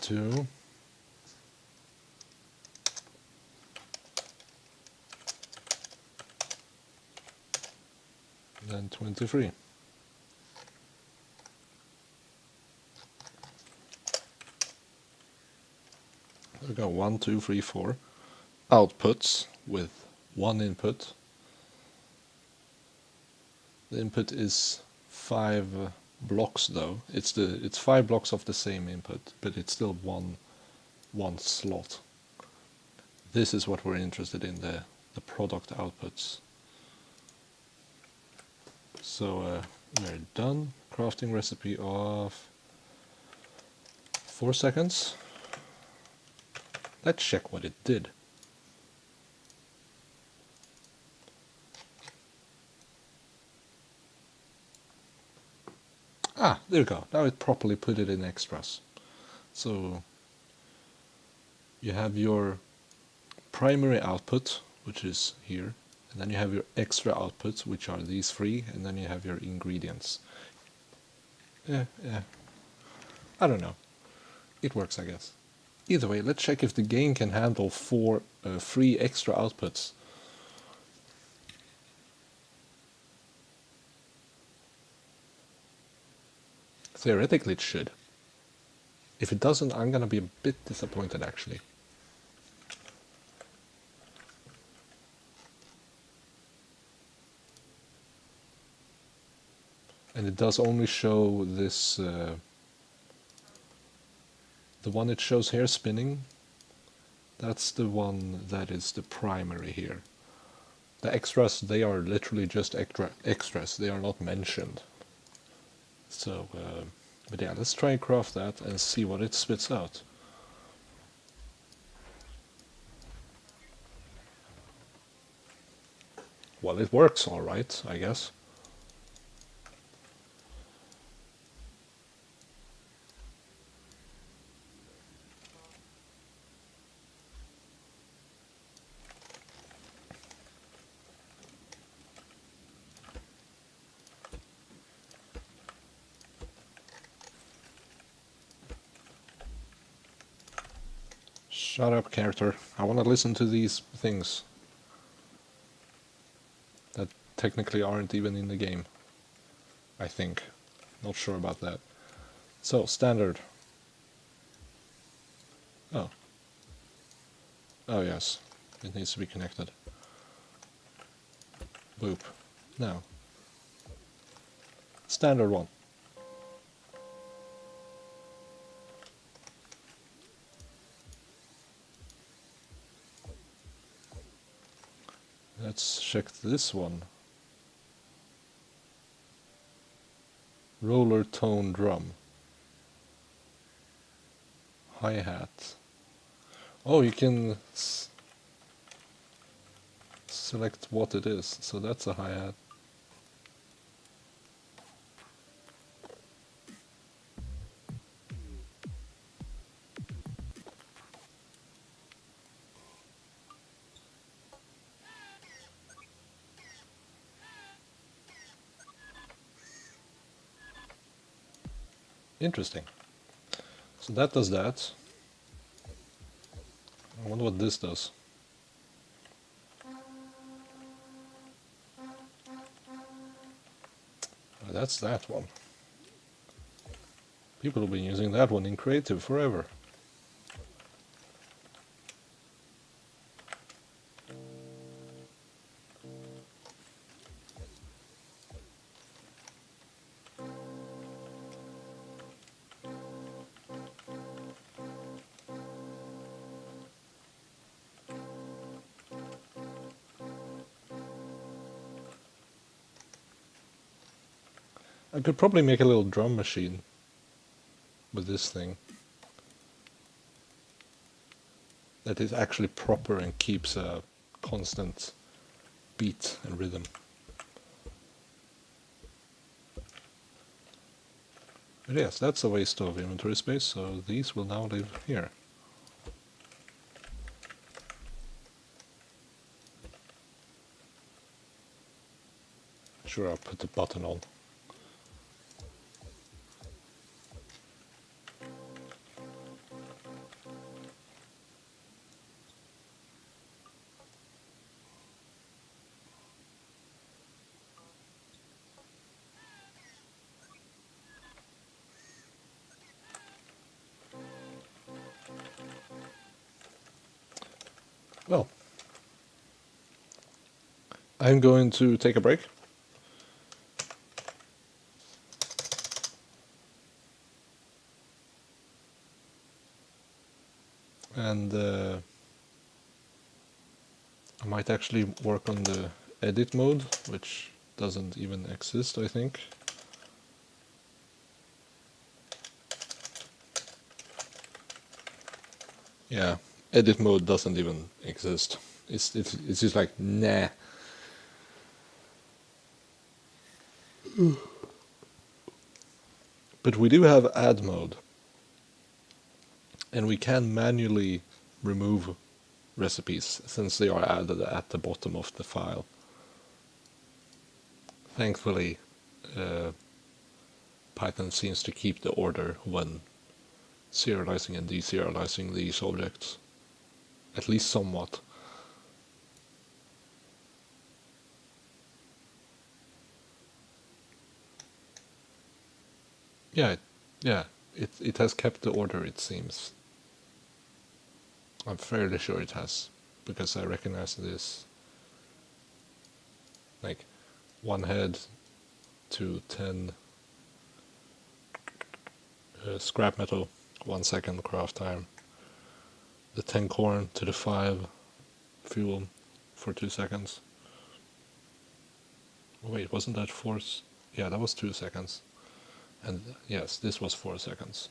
Two. Then 23. We got 1, 2, 3, 4 outputs with 1 input. The input is 5 blocks though. It's 5 blocks of the same input, but it's still one slot. This is what we're interested in, the product outputs. So we're done. Crafting recipe of 4 seconds. Let's check what it did. Ah, there you go. Now it properly put it in extras. So you have your primary output, which is here, and then you have your extra outputs, which are these 3, and then you have your ingredients. Yeah. I don't know. It works, I guess. Either way, let's check if the game can handle 3 extra outputs. Theoretically it should. If it doesn't, I'm gonna be a bit disappointed actually. And it does only show this, the one it shows here spinning, that's the one that is the primary here. The extras, they are literally just extras, they are not mentioned. So, but yeah, let's try and craft that and see what it spits out. Well, it works alright, I guess. Shut up, character. I want to listen to these things that technically aren't even in the game, I think. Not sure about that. So, standard. Oh. Oh yes. It needs to be connected. Boop. Now. Standard one. Let's check this one. Roller tone drum. Hi-hat. Oh, you can select what it is. So that's a hi-hat. Interesting. So that does that. I wonder what this does. Oh, that's that one. People have been using that one in creative forever. I could probably make a little drum machine with this thing that is actually proper and keeps a constant beat and rhythm. But yes, that's a waste of inventory space, so these will now live here. Sure, I'll put the button on. Well, I'm going to take a break. And I might actually work on the edit mode, which doesn't even exist, I think. Yeah, edit mode doesn't even exist. It's just like, nah. But we do have add mode. And we can manually remove recipes since they are added at the bottom of the file. Thankfully, Python seems to keep the order when serializing and deserializing these objects, at least somewhat. Yeah, it has kept the order, it seems. I'm fairly sure it has, because I recognize this. Like, 1 head to 10 scrap metal, 1 second craft time. The 10 corn to the 5 fuel for 2 seconds. Oh, wait, wasn't that 4? Yeah, that was 2 seconds. And yes, this was 4 seconds.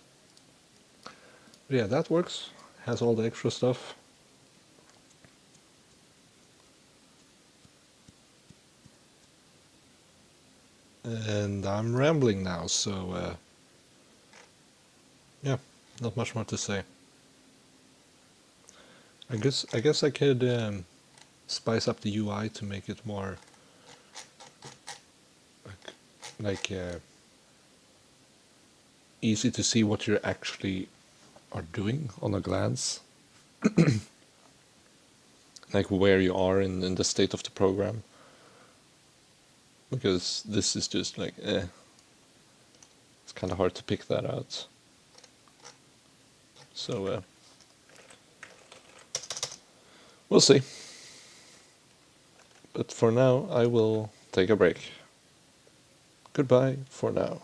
But yeah, that works. Has all the extra stuff. And I'm rambling now, so yeah, not much more to say. I guess I could spice up the UI to make it more like easy to see what you actually are doing on a glance. Like where you are in the state of the program. Because this is just like It's kind of hard to pick that out. So we'll see. But for now, I will take a break. Goodbye for now.